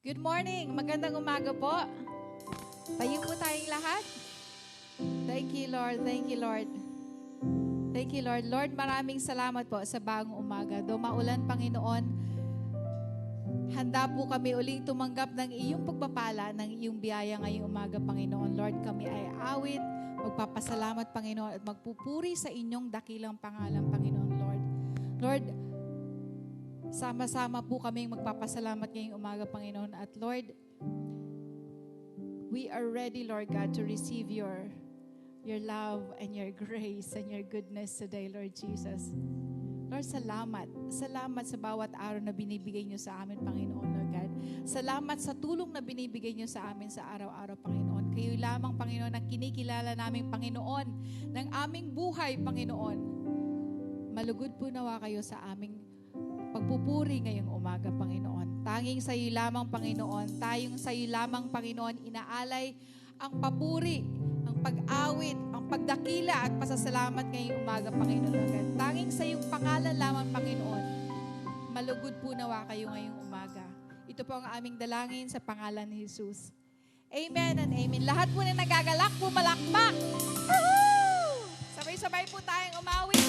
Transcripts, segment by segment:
Good morning. Magandang umaga po. Tayo po tayong lahat. Thank you, Lord. Thank you, Lord. Thank you, Lord. Lord, maraming salamat po sa bagong umaga. Do maulan, Panginoon, handa po kami uling tumanggap ng iyong pagpapala, ng iyong biyaya ngayong umaga, Panginoon. Lord, kami ay awit, magpapasalamat, Panginoon, at magpupuri sa inyong dakilang pangalan, Panginoon, Lord. Lord, sama-sama po kaming magpapasalamat ngayong umaga, Panginoon. At Lord, we are ready, Lord God, to receive your love and your grace and your goodness today, Lord Jesus. Lord, salamat. Salamat sa bawat araw na binibigay niyo sa amin, Panginoon, Lord God. Salamat sa tulong na binibigay niyo sa amin sa araw-araw, Panginoon. Kayo lamang, Panginoon, ang kinikilala namin, Panginoon, ng aming buhay, Panginoon. Malugod po nawa kayo sa aming pagpupuri ngayong umaga, Panginoon. Tanging sa iyo lamang, Panginoon. Tayong sa iyo lamang, Panginoon, inaalay ang papuri, ang pag-awit, ang pagdakila at pasasalamat ngayong umaga, Panginoon. Tanging sa iyong pangalan lamang, Panginoon. Malugod po nawa kayo ngayong umaga. Ito po ang aming dalangin sa pangalan ni Jesus. Amen and amen. Lahat po na nagagalak, pumalakpak. Woohoo! Sabay-sabay po tayong umawit.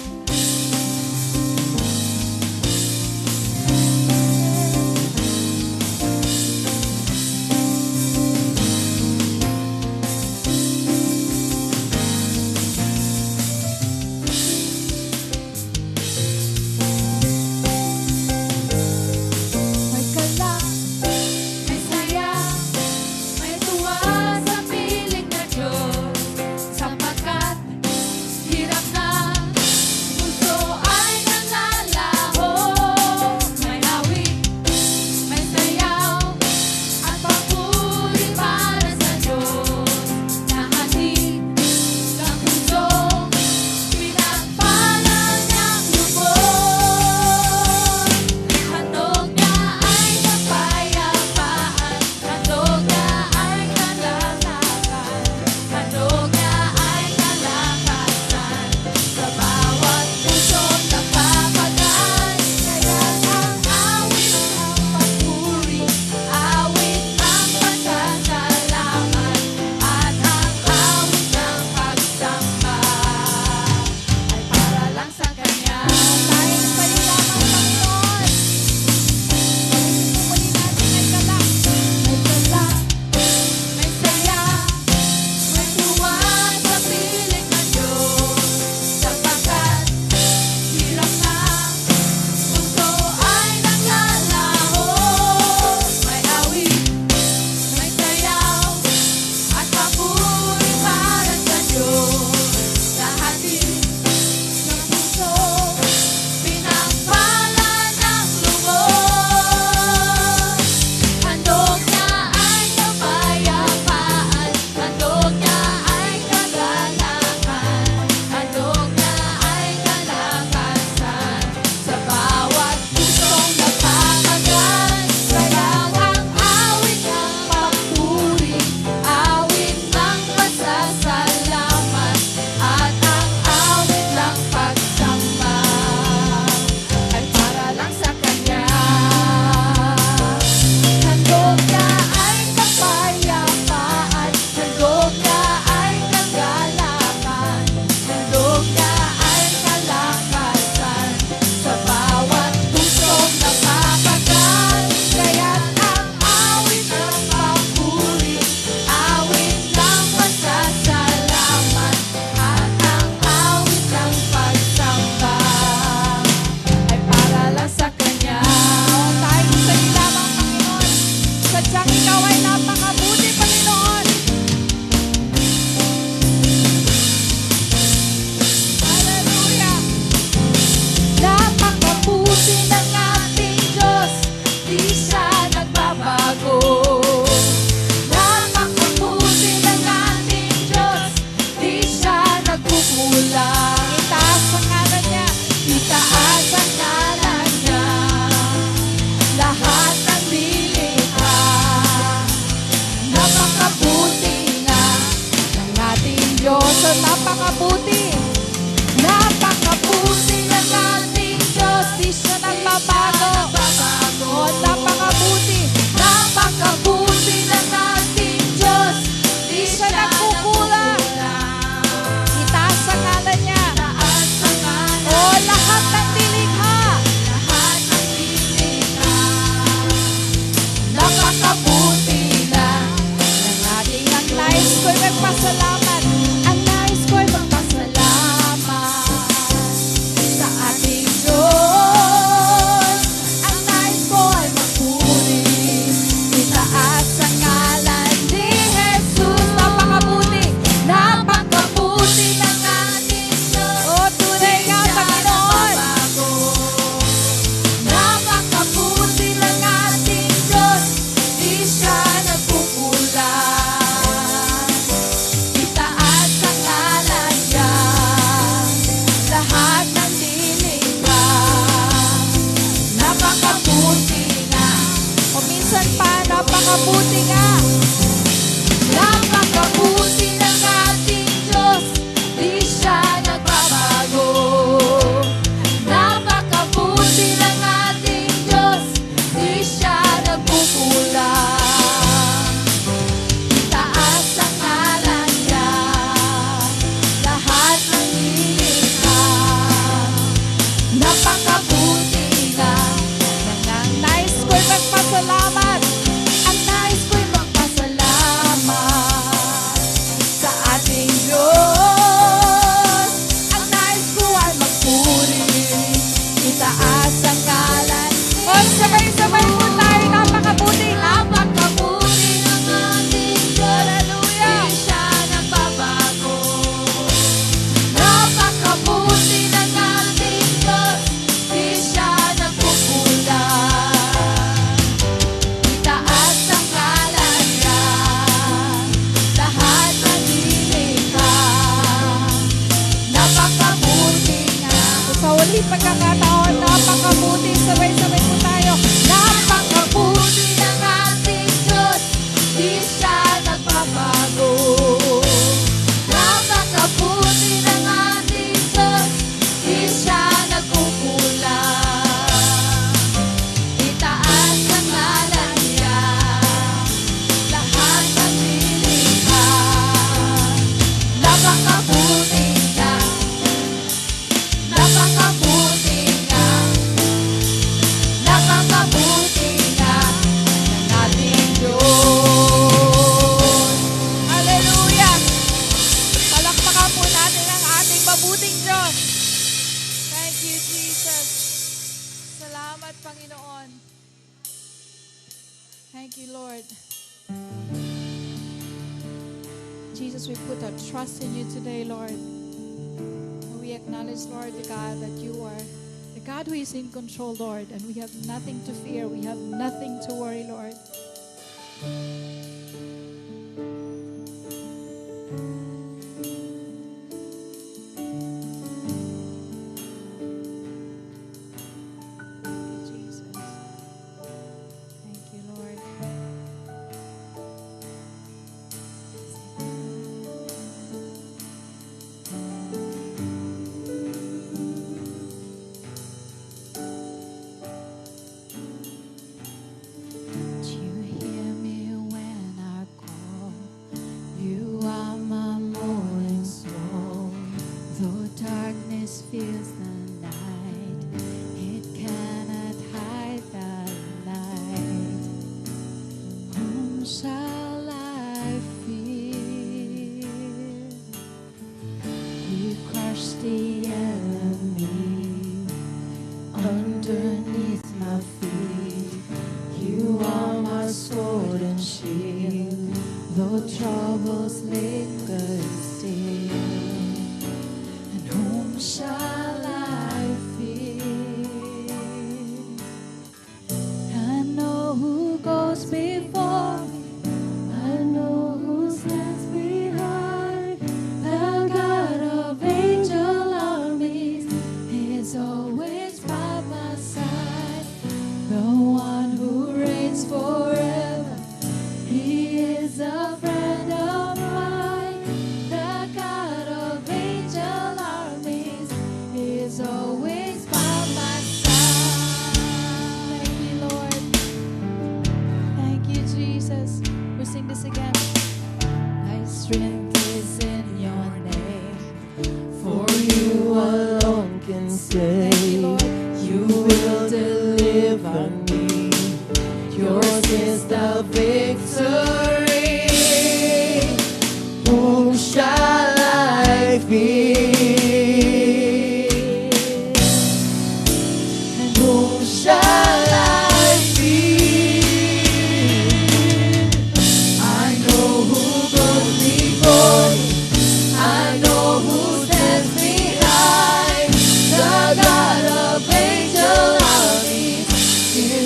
Napakabuti nga. Napakabuti ng ating Diyos, di siya nagbabago. Napakabuti ng ating Diyos, di siya nagkukulang. Itaas ang ngalan niya, lahat ng nilikha. Napakabuti nga. Ang nais ko'y magpasalamat. Ang nais ko'y magpasalamat sa ating Diyos. Ang nais ko ay magpuri, itaas ang ngalan niya. O, sabay-sabay po tayo. Napakabuti. Napakabuti ng ating Diyos, Hallelujah. di siya nagbabago. Napakabuti ng ating Diyos, di siya nagkukulang. Itaas ang ngalan niya, lahat ng nilikha. Napakabuti nga. Sa ulit pagkakataon, napakabuti. Sabay-sabay po tayo. Napakabuti ng ating Diyos, di siya nagbabago. Napakabuti ng ating Diyos, di siya nagkukulang. Itaas ang ngalan niya, lahat ng nilikha. Napakabuti nga. Napakabuti nga. Napakabuti nga ng ating Diyos. Hallelujah. Palakpakan po natin ang ating mabuting Diyos. Thank you, Jesus. Salamat, Panginoon. Thank you, Lord. Jesus, we put our trust in you today, Lord. And we acknowledge, Lord, the God, that you are the God who is in control, Lord. And we have nothing to fear. We have nothing to worry, Lord. Thank you, Jesus. Thank you, Lord. You hear me when I call. You are my morning song. Though darkness fills the night, it cannot hide the light. Whom shall I fear? You crush the enemy underneath my feet. You are my sword and shield, though troubles linger still. And whom shall I fear? I know who goes before me. I know who stands behind. The God of angel armies is always by my side. The one who reigns forever, he is a friend of mine. The God of angel armies is always by my side. Thank you, Lord. Thank you, Jesus. We sing this again. My strength is in your name, for you alone can save. Thank you, Lord. You will deliver me. Yours is the victory. Whom shall I fear? And whom shall I fear? I know who goes before me. I know who stands behind. The God of angel armies is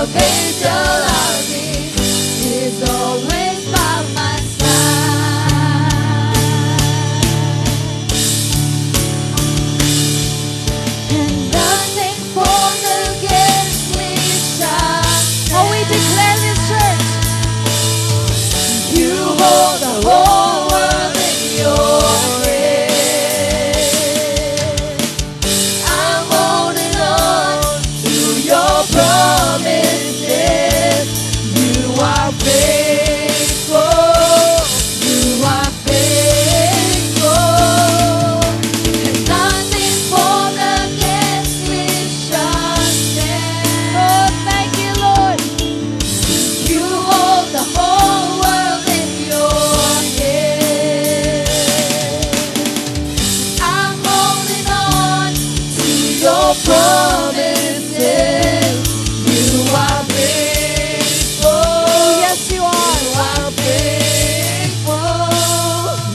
of angel armies is always by my side. And nothing formed against me shall stand. Oh, we declare this, church. You hold the whole world in your hand. I'm holding on to your promises. You are faithful. You are faithful. And nothing formed against me shall stand. Oh, thank you, Lord. You hold the whole world in your hand. I'm holding on to your promises. You are faithful. Yes, you are. You are faithful.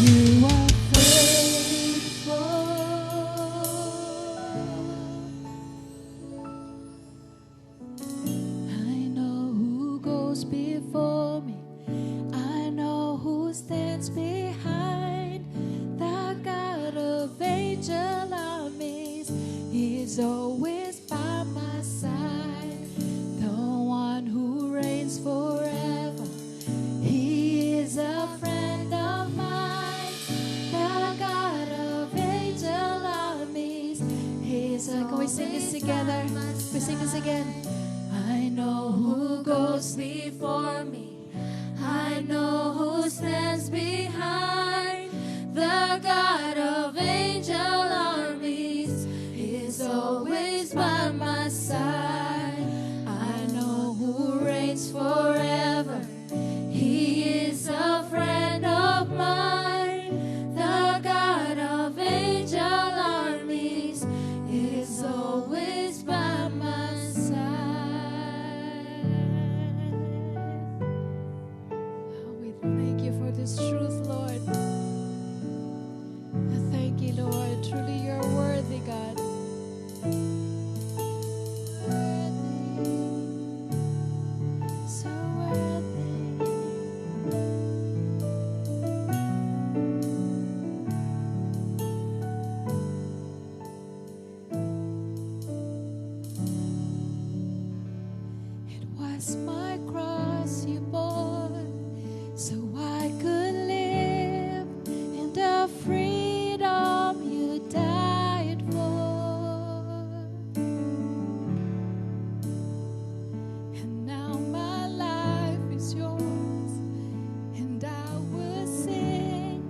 You are faithful. I know who goes before me. I know who stands behind. The God of angel armies is always by my side. The one who reigns forever. He is a friend of mine. The God of angel armies is Can we sing this always together? by my We sing this again. I know who goes before me. I know who stands behind. The God of angel armies is always by my side. I know who reigns forever. He is a friend of mine. The God of angel armies is always by my side. Oh, we thank you for this truth, Lord. I thank you, Lord. Truly, you're worthy, God. So worthy. It was my cross you bore, so I could live in the freedom you died for. And now my life is yours, and I will sing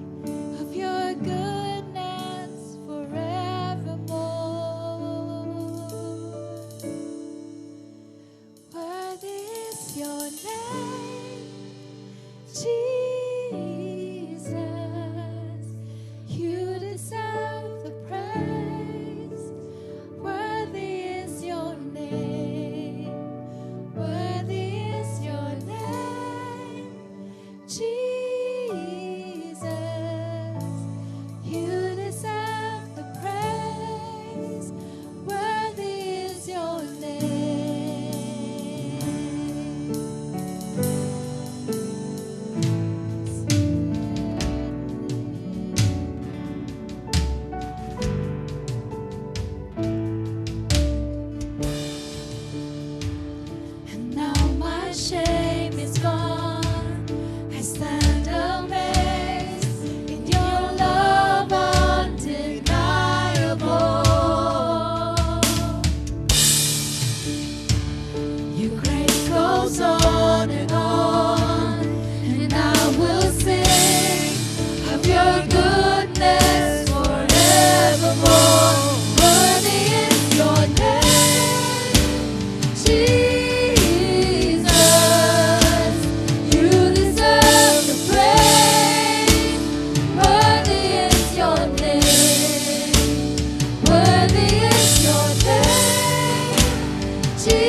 of your goodness forevermore. Worthy is your name, Jesus. You deserve the praise. Worthy is your name. Worthy is your name, Jesus. You deserve the praise. Worthy is your And now my shame is gone. I stand amazed in your love undeniable. Your grace goes on, and I will sing of your goodness forevermore. Worthy is your name, Jesus. You deserve the praise. Worthy is your name. Worthy is your name, Jesus.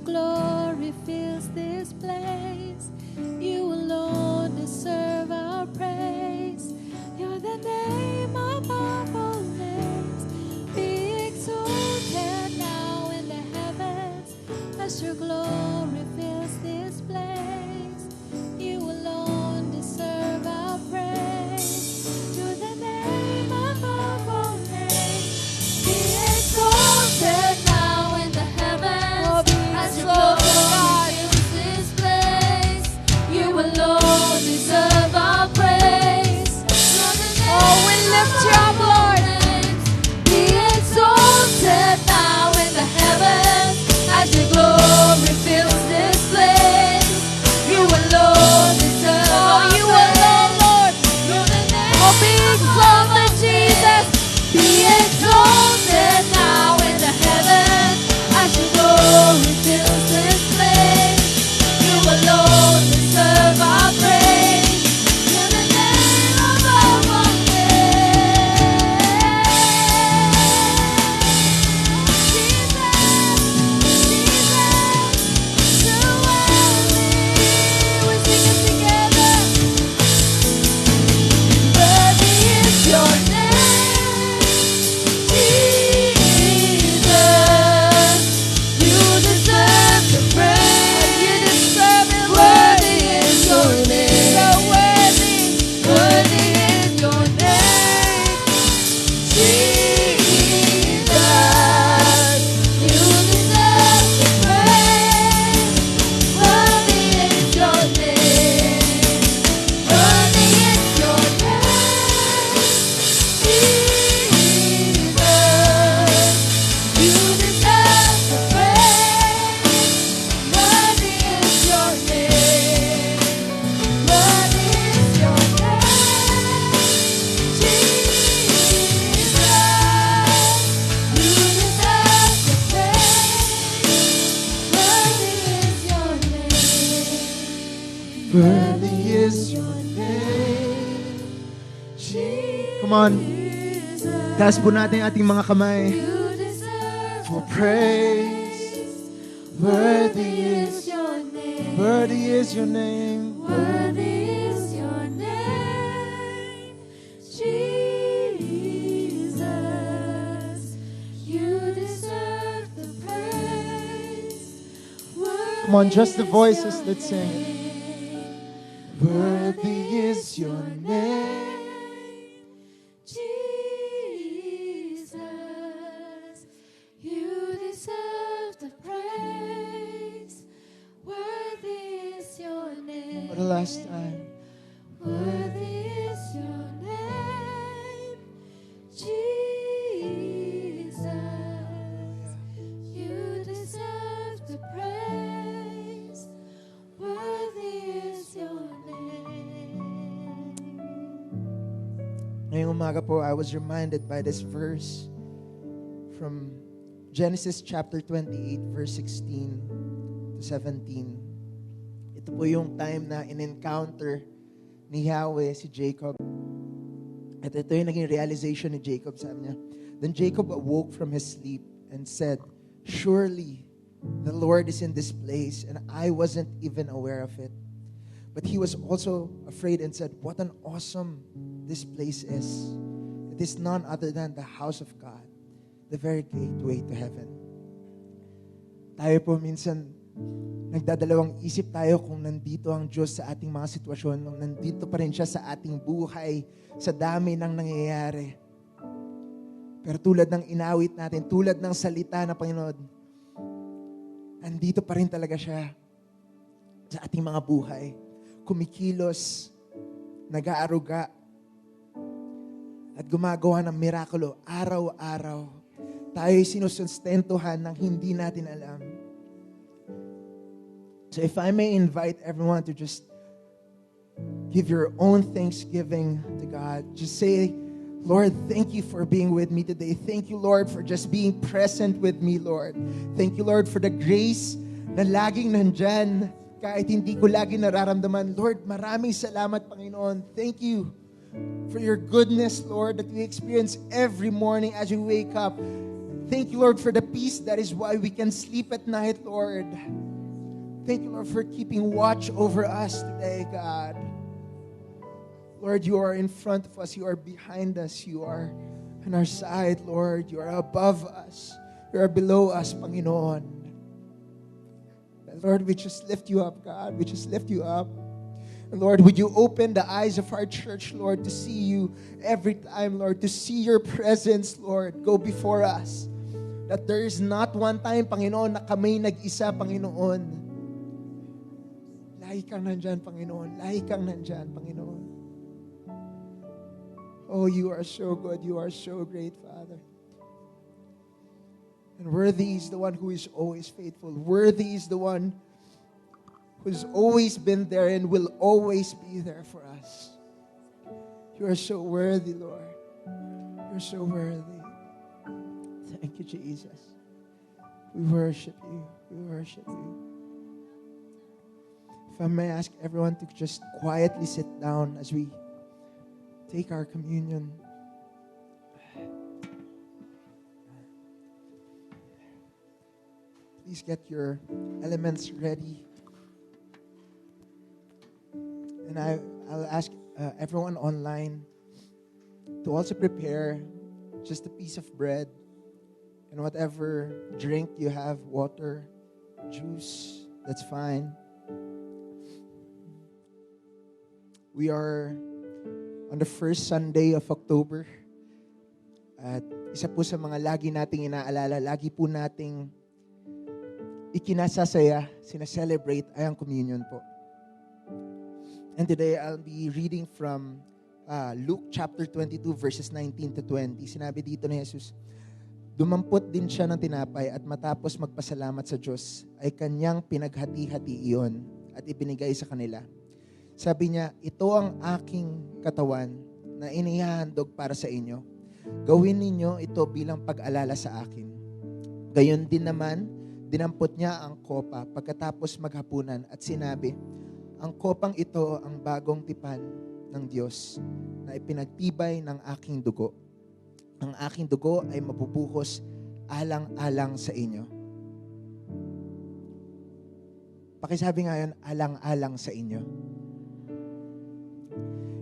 glory fills this place. You alone deserve our praise. You're the name above all names. Be exalted now in the heavens as your glory fills this place. You alone deserve our praise. You're the name above all names. Be exalted now in the heavens as your glory fills this place. You alone deserve our praise. You're the name Oh, we lift you up, Lord. Be exalted now in the heavens as your glory fills this place. You alone deserve our You alone, Lord. You're the name Oh, be exalted, Jesus. Be exalted now in the heavens as your glory fills this place. You alone deserve our praise. You're the name above all names. Jesus, you're worthy. We sing it together. Worthy is your name, Jesus. You deserve the praise. You deserve it. Worthy is your name. So worthy. Worthy is your name, Jesus. You deserve the praise. Worthy is your name. Worthy is your name, Jesus. You deserve the praise. Worthy is your name. Worthy is your name, Jesus. You deserve the praise. Worthy is your name. Worthy is your name. Come on. Taas po natin ating mga kamay. You deserve For praise. Worthy is, your name. worthy is your name. Worthy is your name, Jesus. You deserve the praise. Come on, just the Worthy is voices, your let's sing it. name. Worthy is your name. Jesus. You deserve the praise. Worthy is your name. For the last time. Worthy is your name, Jesus. You deserve the praise. Worthy is your name. Ngayong umaga po, I was reminded by this verse from Genesis chapter 28, verse 16 to 17. Ito po yung time na in-encounter ni Yahweh si Jacob. At ito yung naging realization ni Jacob. Sabi niya, then Jacob awoke from his sleep and said, surely the Lord is in this place and I wasn't even aware of it. But he was also afraid and said, what an awesome this place is. It is none other than the house of God, the very gateway to heaven. Tayo po minsan, nagdadalawang isip tayo kung nandito ang Diyos sa ating mga sitwasyon, kung nandito pa rin siya sa ating buhay, sa dami ng nangyayari. Pero tulad ng inawit natin, tulad ng salita ng Panginoon, nandito pa rin talaga siya sa ating mga buhay. Kumikilos, nag-aaruga, at gumagawa ng mirakulo araw-araw. Tayo'y sinusustentuhan ng hindi natin alam. So if I may invite everyone to just give your own thanksgiving to God. Just say, Lord, thank you for being with me today. Thank you, Lord, for just being present with me, Lord. Thank you, Lord, for the grace na laging nandyan kahit hindi ko lagi nararamdaman. Lord, maraming salamat, Panginoon. Thank you for your goodness, Lord, that we experience every morning as we wake up. Thank you, Lord, for the peace that is why we can sleep at night, Lord. Thank you, Lord, for keeping watch over us today, God. Lord, you are in front of us. You are behind us. You are on our side, Lord. You are above us. You are below us, Panginoon. Lord, we just lift you up, God. We just lift you up. And Lord, would you open the eyes of our church, Lord, to see you every time, Lord, to see your presence, Lord, go before us. That there is not one time, Panginoon, na kami nag-isa, Panginoon. Lagi kang nandyan, Panginoon. Lagi kang nandyan, Panginoon. Oh, you are so good. You are so great, Father. And worthy is the one who is always faithful. Worthy is the one who's always been there and will always be there for us. You are so worthy, Lord. You're so worthy. Thank you, Jesus. We worship you. We worship you. If I may ask everyone to just quietly sit down as we take our communion. Please get your elements ready. And I'll ask everyone online to also prepare just a piece of bread and whatever drink you have, water, juice, that's fine. We are on the first Sunday of October. At isa po sa mga lagi nating inaalala, lagi po nating ikinasasaya, sinaselebrate ay ang communion po. And today I'll be reading from Luke chapter 22 verses 19 to 20. Sinabi dito ni Jesus, dumampot din siya ng tinapay at matapos magpasalamat sa Diyos ay kanyang pinaghati-hati iyon at ibinigay sa kanila. Sabi niya, ito ang aking katawan na inihahandog para sa inyo. Gawin ninyo ito bilang pag-alala sa akin. Gayon din naman, dinampot niya ang kopa pagkatapos maghapunan at sinabi, ang kopang ito ang bagong tipan ng Diyos na ipinagtibay ng aking dugo. Ang aking dugo ay mabubuhos alang-alang sa inyo. Pakisabi nga yun, alang-alang sa inyo.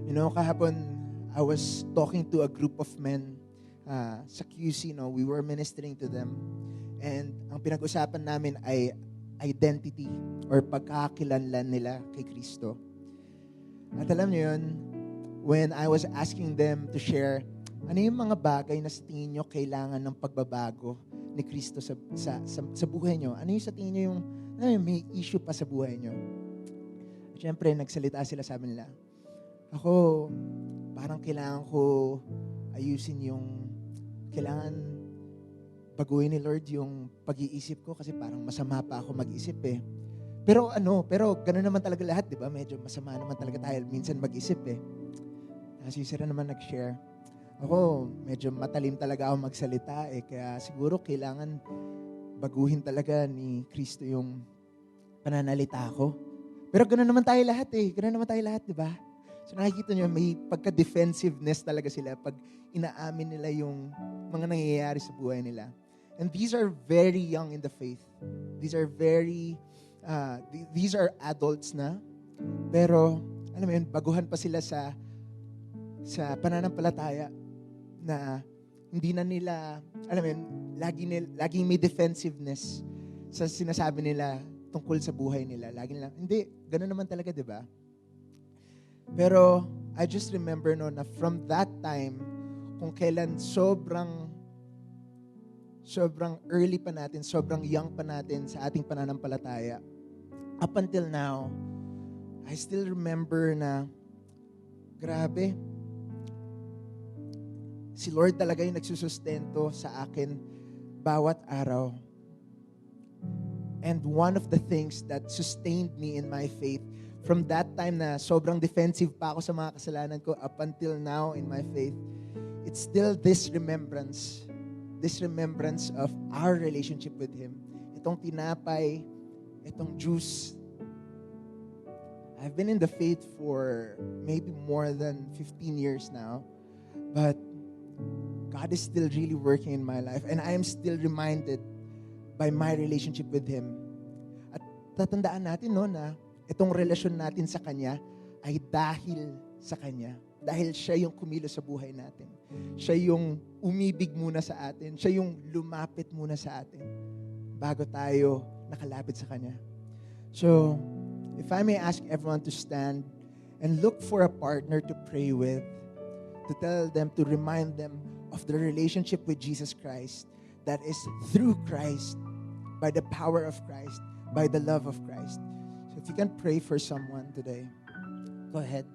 You know, kahapon, I was talking to a group of men sa QC, no? We were ministering to them. And ang pinag-usapan namin ay identity or pagkakakilanlan nila kay Kristo. At alam niyo yun, when I was asking them to share, ano yung mga bagay na sa tingin nyo kailangan ng pagbabago ni Kristo sa buhay nyo? Ano yung sa tingin nyo yung may issue pa sa buhay nyo? At syempre, nagsalita sila, sabi nila, ako, parang kailangan ko ayusin yung, kailangan baguhin ni Lord yung pag-iisip ko kasi parang masama pa ako mag-isip eh. Pero gano'n naman talaga lahat, di ba? Medyo masama naman talaga tayo minsan mag-isip eh. Si Sarah naman nag-share. Ako, medyo matalim talaga ako magsalita eh. Kaya siguro kailangan baguhin talaga ni Kristo yung pananalita ko. Pero gano'n naman tayo lahat eh. Gano'n naman tayo lahat, di ba? So nakikita nyo, may pagka-defensiveness talaga sila pag inaamin nila yung mga nangyayari sa buhay nila. And these are very young in the faith. These are these are adults na. Pero, alam mo yun, baguhan pa sila sa pananampalataya na hindi na nila, alam mo yun, laging may defensiveness sa sinasabi nila tungkol sa buhay nila. Lagi nila, hindi, gano'n naman talaga, di ba? Pero, I just remember na from that time, kung kailan sobrang early pa natin, sobrang young pa natin sa ating pananampalataya. Up until now, I still remember na, grabe, si Lord talaga yung nagsusustento sa akin bawat araw. And one of the things that sustained me in my faith, from that time na sobrang defensive pa ako sa mga kasalanan ko up until now in my faith, it's still this remembrance of our relationship with Him. Itong tinapay, itong juice. I've been in the faith for maybe more than 15 years now. But God is still really working in my life. And I am still reminded by my relationship with Him. At tatandaan natin, no, na itong relasyon natin sa Kanya ay dahil sa Kanya. Dahil siya yung kumilos sa buhay natin. Siya yung umibig muna sa atin. Siya yung lumapit muna sa atin bago tayo nakalapit sa Kanya. So, if I may ask everyone to stand and look for a partner to pray with, to tell them, to remind them of the relationship with Jesus Christ that is through Christ, by the power of Christ, by the love of Christ. So if you can pray for someone today, go ahead.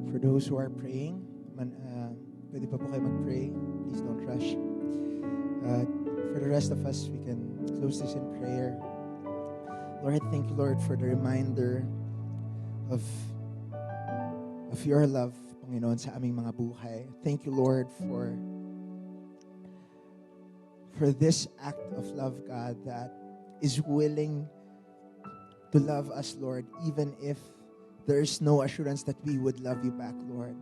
For those who are praying, pwede pa po kayo mag-pray. Please don't rush. For the rest of us, we can close this in prayer. Lord, thank you, Lord, for the reminder of your love, Panginoon, sa aming mga buhay. Thank you, Lord, for this act of love, God, that is willing to love us, Lord, even if there is no assurance that we would love you back, Lord.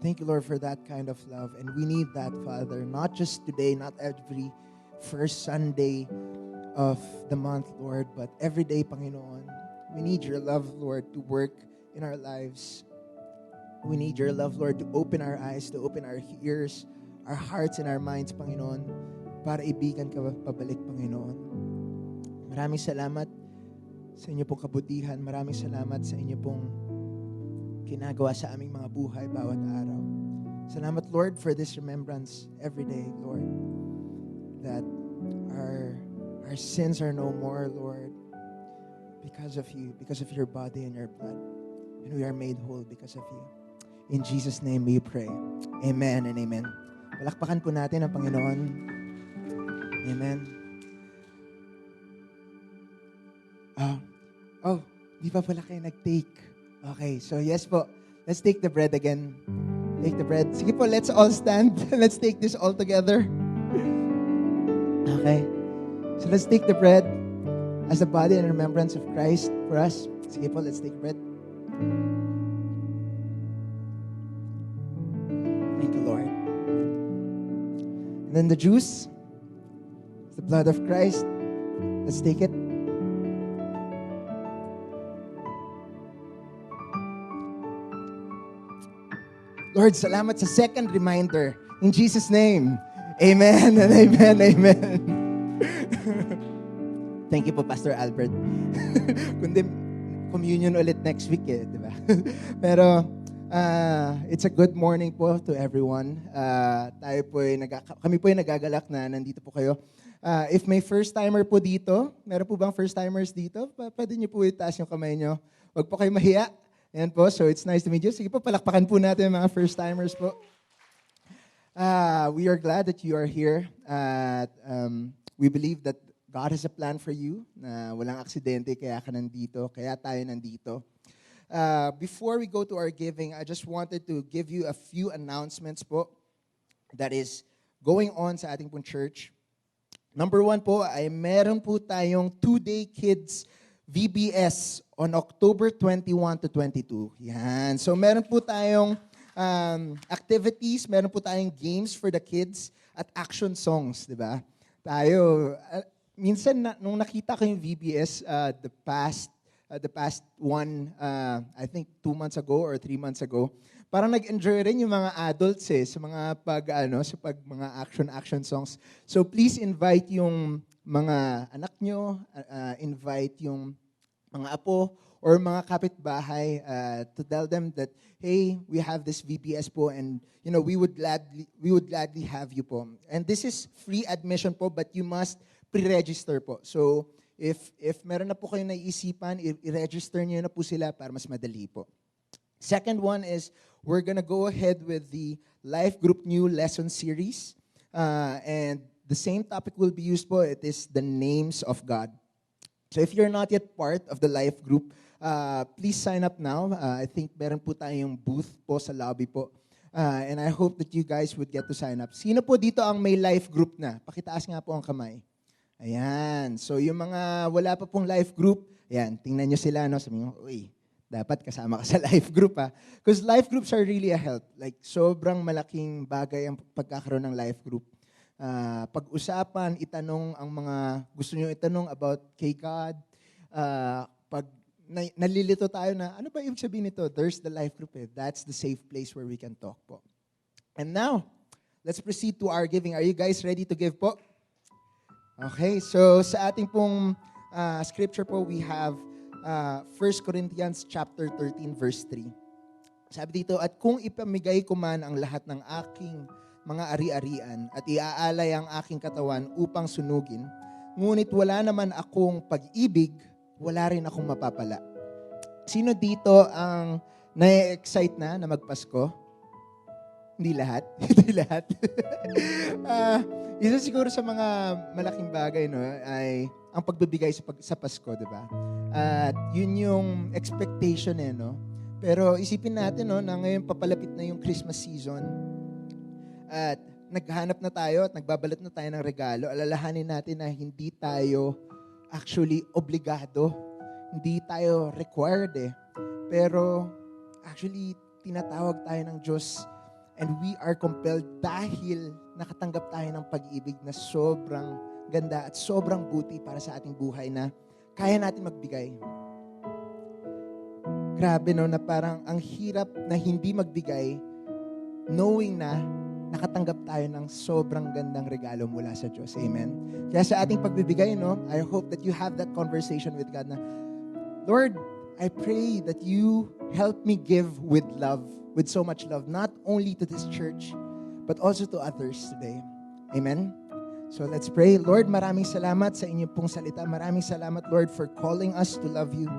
Thank you, Lord, for that kind of love. And we need that, Father, not just today, not every first Sunday of the month, Lord, but every day, Panginoon. We need your love, Lord, to work in our lives. We need your love, Lord, to open our eyes, to open our ears, our hearts, and our minds, Panginoon, para ibigan ka pabalik, Panginoon. Maraming salamat sa inyo pong kabutihan. Maraming salamat sa inyo pong ginagawa sa aming mga buhay bawat araw. Salamat, Lord, for this remembrance every day, Lord, that our sins are no more, Lord, because of you, because of your body and your blood. And we are made whole because of you. In Jesus' name we pray. Amen and amen. Palakpakan po natin ang Panginoon. Amen. Di pa pala kayo nag-take. Okay, so yes po. Let's take the bread again. Take the bread. Sige po, let's all stand. Let's take this all together. Okay. So let's take the bread as the body and remembrance of Christ for us. Sige po, let's take bread. Thank you, Lord. And then the juice, the blood of Christ. Let's take it. Lord, salamat sa second reminder. In Jesus' name, amen and amen, amen. Thank you po, Pastor Albert. Kundi communion ulit next week di ba? Pero, It's a good morning po to everyone. Kami po ay nagagalak na nandito po kayo. If may first-timer po dito, meron po bang first-timers dito? Pwede niyo po itaas yung kamay niyo. Huwag po kayo mahiya. Ayan po, so it's nice to meet you. Sige po, palakpakan po natin yung mga first-timers po. We are glad that you are here. We believe that God has a plan for you, na walang aksidente, kaya ka nandito, kaya tayo nandito. Before we go to our giving, I just wanted to give you a few announcements po that is going on sa ating pong church. Number 1 po ay meron po tayong 2-day kids VBS on October 21 to 22. Yan. So meron po tayong activities, meron po tayong games for the kids at action songs, di ba? Minsan nung nakita ko yung VBS the past one, I think 2 months ago or 3 months ago, parang nag-enjoy rin yung mga adults sa mga mga action songs. So please invite yung mga anak nyo, invite yung mga apo or mga kapitbahay to tell them that, hey, we have this VBS po and we would gladly have you po. And this is free admission po, but you must pre-register po. So if meron na po kayo naiisipan, i-register niyo na po sila para mas madali po. Second one is, we're gonna go ahead with the Life Group New Lesson Series. And the same topic will be used po. It is the names of God. So if you're not yet part of the Life Group, please sign up now. I think meron po tayong booth po sa lobby po. And I hope that you guys would get to sign up. Sino po dito ang may Life Group na? Pakitaas nga po ang kamay. Ayan. So yung mga wala pa pong life group, ayan, tingnan nyo sila, no? Sabi nyo, uy, dapat kasama ka sa life group, ha? Because life groups are really a help. Like, sobrang malaking bagay ang pagkakaroon ng life group. Pag-usapan, itanong ang mga gusto nyo itanong about kay God. Pag nalilito tayo na, ano ba ibig sabihin nito? There's the life group. That's the safe place where we can talk po. And now, let's proceed to our giving. Are you guys ready to give po? Okay, so sa ating pong scripture po, we have 1 Corinthians chapter 13, verse 3. Sabi dito, at kung ipamigay ko man ang lahat ng aking mga ari-arian at iaalay ang aking katawan upang sunugin, ngunit wala naman akong pag-ibig, wala rin akong mapapala. Sino dito ang na-excite na magpasko? Hindi lahat. Hindi lahat. Isa siguro sa mga malaking bagay, no, ay ang pagbibigay sa Pasko, di ba? At yun yung expectation, no? Pero isipin natin, no, na ngayon papalapit na yung Christmas season at naghahanap na tayo at nagbabalot na tayo ng regalo. Alalahanin natin na hindi tayo actually obligado. Hindi tayo required, Pero actually, tinatawag tayo ng Diyos and we are compelled dahil nakatanggap tayo ng pag-ibig na sobrang ganda at sobrang buti para sa ating buhay na kaya natin magbigay. Grabe, no, na parang ang hirap na hindi magbigay knowing na nakatanggap tayo ng sobrang gandang regalo mula sa Diyos. Amen? Kaya sa ating pagbibigay, no, I hope that you have that conversation with God na, Lord, I pray that you help me give with love, with so much love, not only to this church, but also to others today. Amen? So let's pray. Lord, maraming salamat sa inyong pong salita. Maraming salamat, Lord, for calling us to love you.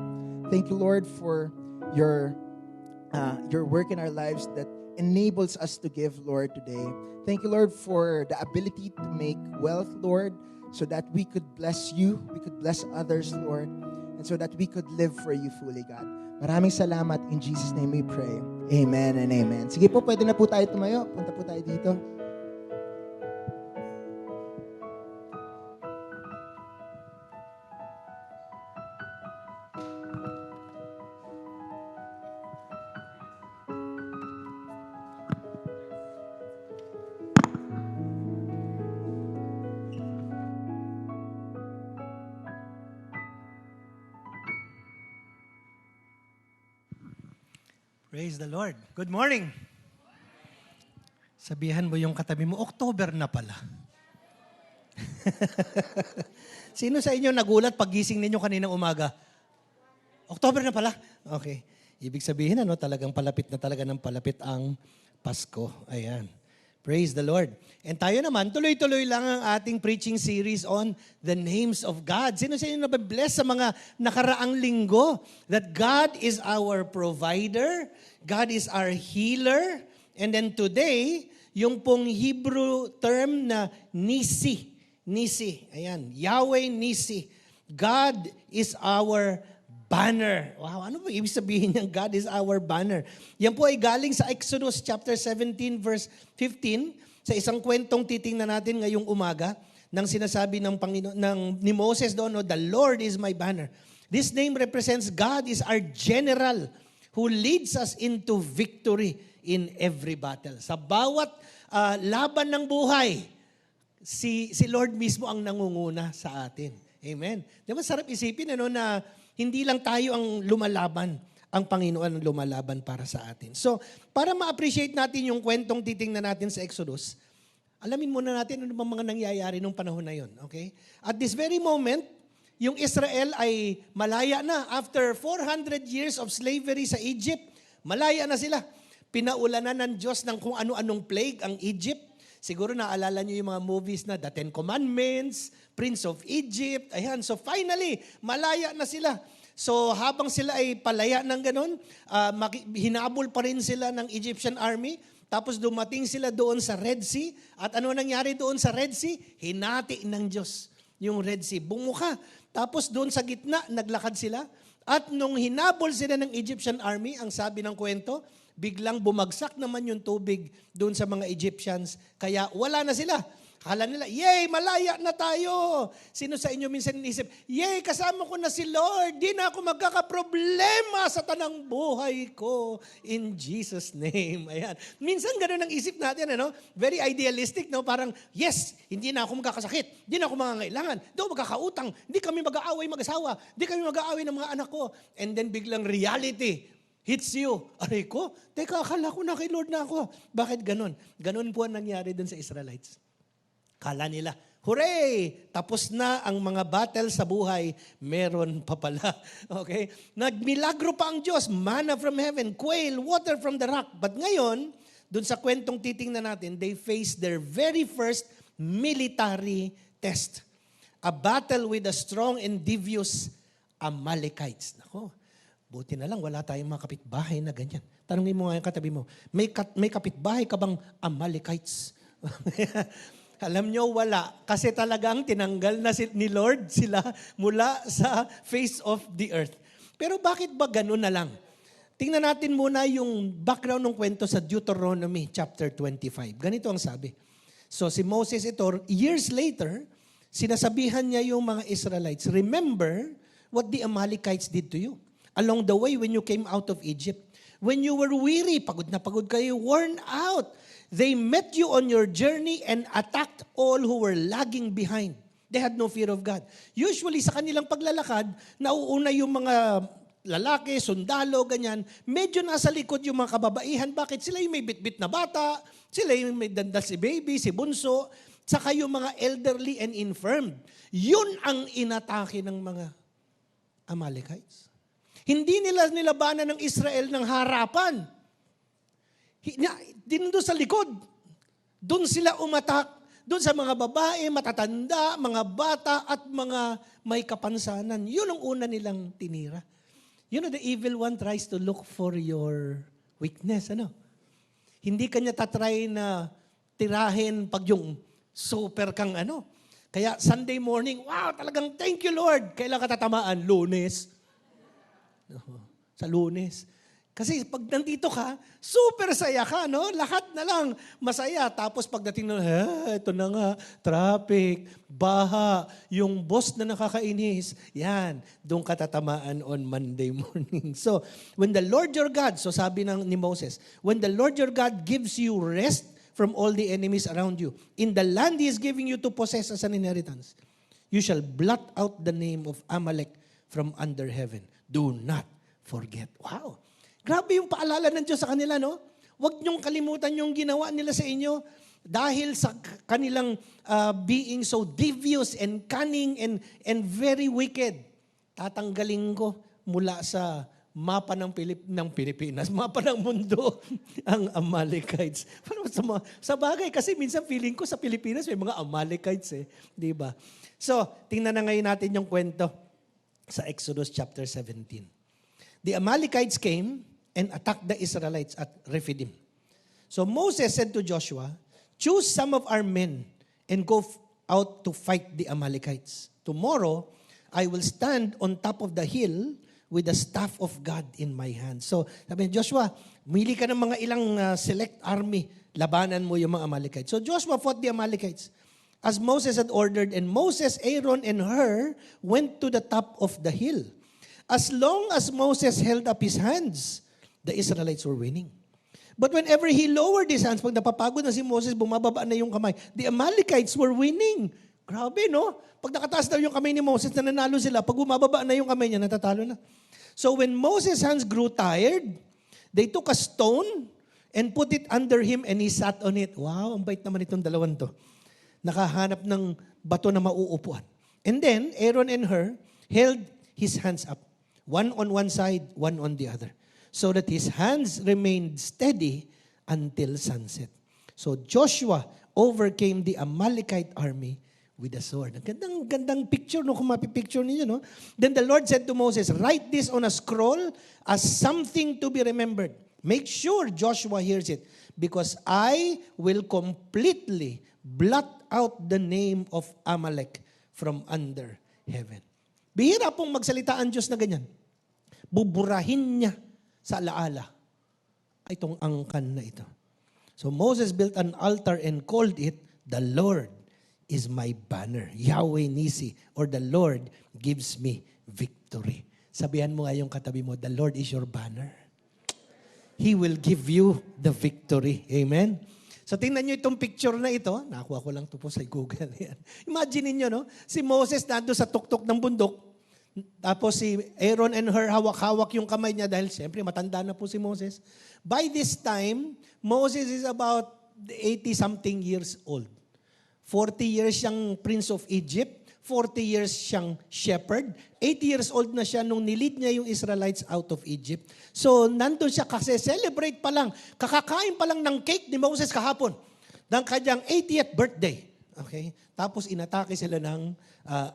Thank you, Lord, for your work in our lives that enables us to give, Lord, today. Thank you, Lord, for the ability to make wealth, Lord, so that we could bless you, we could bless others, Lord, and so that we could live for you fully, God. Maraming salamat. In Jesus' name we pray. Amen and amen. Sige po, pwede na po tayo tumayo. Punta po tayo dito. Praise the Lord. Good morning. Sabihan mo yung katabi mo, October na pala. Sino sa inyo nagulat paggising ninyo kaninang umaga? October na pala? Okay. Ibig sabihin, talagang palapit na talaga ng palapit ang Pasko. Ayan. Praise the Lord. And tayo naman, tuloy-tuloy lang ang ating preaching series on the names of God. Sino sa inyo nababless sa mga nakaraang linggo? That God is our provider, God is our healer, and then today, yung pong Hebrew term na Nisi. Nisi. Ayan. Yahweh Nisi. God is our banner. Wow, ano ba ibig sabihin niyang God is our banner? Yan po ay galing sa Exodus chapter 17 verse 15 sa isang kwentong titingnan natin ngayong umaga nang sinasabi ng ni Moses doon, the Lord is my banner. This name represents God is our general who leads us into victory in every battle. Sa bawat laban ng buhay, si Lord mismo ang nangunguna sa atin. Amen. Di ba sarap isipin na hindi lang tayo ang lumalaban, ang Panginoon ang lumalaban para sa atin. So, para ma-appreciate natin yung kwentong titingnan natin sa Exodus, alamin muna natin ano bang mga nangyayari nung panahon na yun. Okay? At this very moment, yung Israel ay malaya na. After 400 years of slavery sa Egypt, malaya na sila. Pinaulanan ng Diyos ng kung ano-anong plague ang Egypt. Siguro naalala niyo yung mga movies na The Ten Commandments, Prince of Egypt. Ayan, so finally, malaya na sila. So habang sila ay palaya ng ganun, hinabol pa rin sila ng Egyptian army. Tapos dumating sila doon sa Red Sea. At ano nangyari doon sa Red Sea? Hinati ng Diyos yung Red Sea. Bumuka. Tapos doon sa gitna, naglakad sila. At nung hinabol sila ng Egyptian army, ang sabi ng kwento, biglang bumagsak naman yung tubig doon sa mga Egyptians. Kaya wala na sila. Akala nila, yay, malaya na tayo. Sino sa inyo minsan inisip, yay, kasama ko na si Lord. Di na ako magkakaproblema sa tanang buhay ko. In Jesus' name. Ayan. Minsan ganun ang isip natin, Very idealistic, no? Parang, yes, hindi na ako magkakasakit. Hindi na ako mangangailangan. Hindi ako magkakautang. Hindi kami mag-aaway mag-asawa. Hindi kami mag-aaway ng mga anak ko. And then biglang reality hits you. Aray ko, teka, akala ko na kay Lord na ako. Bakit ganun? Ganun po ang nangyari dun sa Israelites. Akala nila, hooray! Tapos na ang mga battle sa buhay. Meron pa pala. Okay? Nagmilagro pa ang Diyos. Manna from heaven, quail, water from the rock. But ngayon, dun sa kwentong titingnan natin, they faced their very first military test. A battle with the strong and devious Amalekites. Nako, buti na lang, wala tayong mga kapitbahay na ganyan. Tanungin mo nga yung katabi mo, may kapitbahay ka bang Amalekites? Alam nyo, wala. Kasi talagang tinanggal na ni Lord sila mula sa face of the earth. Pero bakit ba ganun na lang? Tingnan natin muna yung background ng kwento sa Deuteronomy chapter 25. Ganito ang sabi. So si Moses ito, years later, sinasabihan niya yung mga Israelites, remember what the Amalekites did to you along the way when you came out of Egypt. When you were weary, pagod na pagod kayo, worn out, they met you on your journey and attacked all who were lagging behind. They had no fear of God. Usually sa kanilang paglalakad, nauuna yung mga lalaki, sundalo, ganyan. Medyo nasa likod yung mga kababaihan. Bakit? Sila yung may bitbit na bata, sila yung may dandal si baby, si bunso, saka yung mga elderly and infirmed. Yun ang inatake ng mga Amalekites. Hindi nila nilabanan ng Israel ng harapan. Din doon sa likod. Doon sila umatak. Doon sa mga babae, matatanda, mga bata, at mga may kapansanan. Yun ang una nilang tinira. The evil one tries to look for your weakness. Hindi kanya tatry na tirahin pag yung super kang Kaya Sunday morning, wow, talagang thank you Lord. Kailan ka tatamaan? Lunes. Sa Lunes. Kasi pag nandito ka, super saya ka, Lahat na lang masaya. Tapos pagdating ito na nga, traffic, baha, yung boss na nakakainis, yan, doon ka tatamaan on Monday morning. So, when the Lord your God, so sabi ni Moses, when the Lord your God gives you rest from all the enemies around you, in the land He is giving you to possess as an inheritance, you shall blot out the name of Amalek from under heaven. Do not forget. Wow! Grabe yung paalala ng Diyos sa kanila, Huwag niyong kalimutan yung ginawa nila sa inyo dahil sa kanilang being so devious and cunning and very wicked. Tatanggalin ko mula sa mapa ng Pilipinas, mapa ng mundo ang Amalekites. Sa bagay, kasi minsan feeling ko sa Pilipinas may mga Amalekites eh. Di ba? So, tingnan na ngayon natin yung kwento sa Exodus chapter 17. The Amalekites came and attacked the Israelites at Rephidim. So Moses said to Joshua, choose some of our men and go out to fight the Amalekites. Tomorrow, I will stand on top of the hill with the staff of God in my hand. So, sabi ni Joshua, mili ka ng mga ilang select army, labanan mo yung mga Amalekites. So Joshua fought the Amalekites as Moses had ordered, and Moses, Aaron, and Hur went to the top of the hill. As long as Moses held up his hands, the Israelites were winning. But whenever he lowered his hands, pag napapagod na si Moses, bumababa na yung kamay, the Amalekites were winning. Grabe, no? Pag nakataas daw yung kamay ni Moses, nananalo sila. Pag bumababa na yung kamay niya, natatalo na. So when Moses' hands grew tired, they took a stone and put it under him and he sat on it. Wow, ang bait naman itong dalawang to. Nakahanap ng bato na mauupuan. And then, Aaron and Hur held his hands up. One on one side, one on the other. So that his hands remained steady until sunset. So Joshua overcame the Amalekite army with a sword. Gandang picture, no? Kung mapipicture ninyo, no? Then the Lord said to Moses, write this on a scroll as something to be remembered. Make sure Joshua hears it, because I will completely blot out the name of Amalek from under heaven. Bihira pong magsalita ang Diyos na ganyan. Buburahin niya sa alaala itong angkan na ito. So Moses built an altar and called it, the Lord is my banner. Yahweh Nisi, or the Lord gives me victory. Sabihan mo nga yung katabi mo, the Lord is your banner. He will give you the victory. Amen? So tingnan nyo itong picture na ito. Nakuha ko lang ito po sa Google. Imagine niyo, no? Si Moses nando sa tuktok ng bundok. Tapos si Aaron and Hur, hawak-hawak yung kamay niya dahil siyempre matanda na po si Moses. By this time, Moses is about 80-something years old. 40 years siyang Prince of Egypt. 40 years siyang shepherd. 80 years old na siya nung nilid niya yung Israelites out of Egypt. So, nandun siya kasi celebrate pa lang. Kakakain pa lang ng cake ni Moses kahapon. Ng kanyang 80th birthday. Okay? Tapos inatake sila ng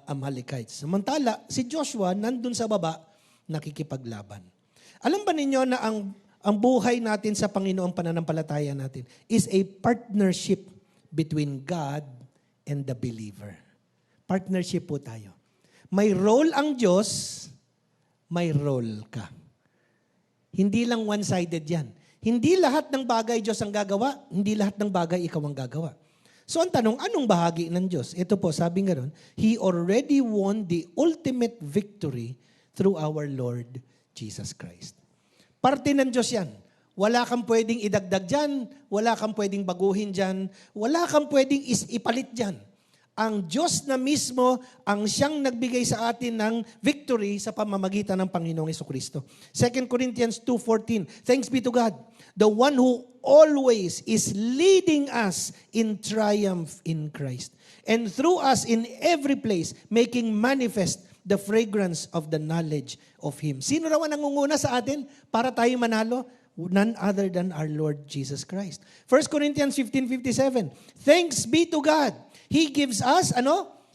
Amalekites. Samantala, si Joshua nandun sa baba, nakikipaglaban. Alam ba ninyo na ang buhay natin sa Panginoong pananampalataya natin is a partnership between God and the believer. Partnership po tayo. May role ang Diyos, may role ka. Hindi lang one-sided yan. Hindi lahat ng bagay Diyos ang gagawa, hindi lahat ng bagay ikaw ang gagawa. So ang tanong, anong bahagi ng Diyos? Ito po, sabi nga ron, He already won the ultimate victory through our Lord Jesus Christ. Parte ng Diyos yan. Wala kang pwedeng idagdag dyan, wala kang pwedeng baguhin dyan, wala kang pwedeng ipalit dyan. Ang Diyos na mismo ang siyang nagbigay sa atin ng victory sa pamamagitan ng Panginoong Jesucristo. 2 Corinthians 2:14, thanks be to God, the one who always is leading us in triumph in Christ, and through us in every place, making manifest the fragrance of the knowledge of Him. Sino raw ang nangunguna sa atin para tayo manalo? None other than our Lord Jesus Christ. 1 Corinthians 15:57, thanks be to God, He gives us,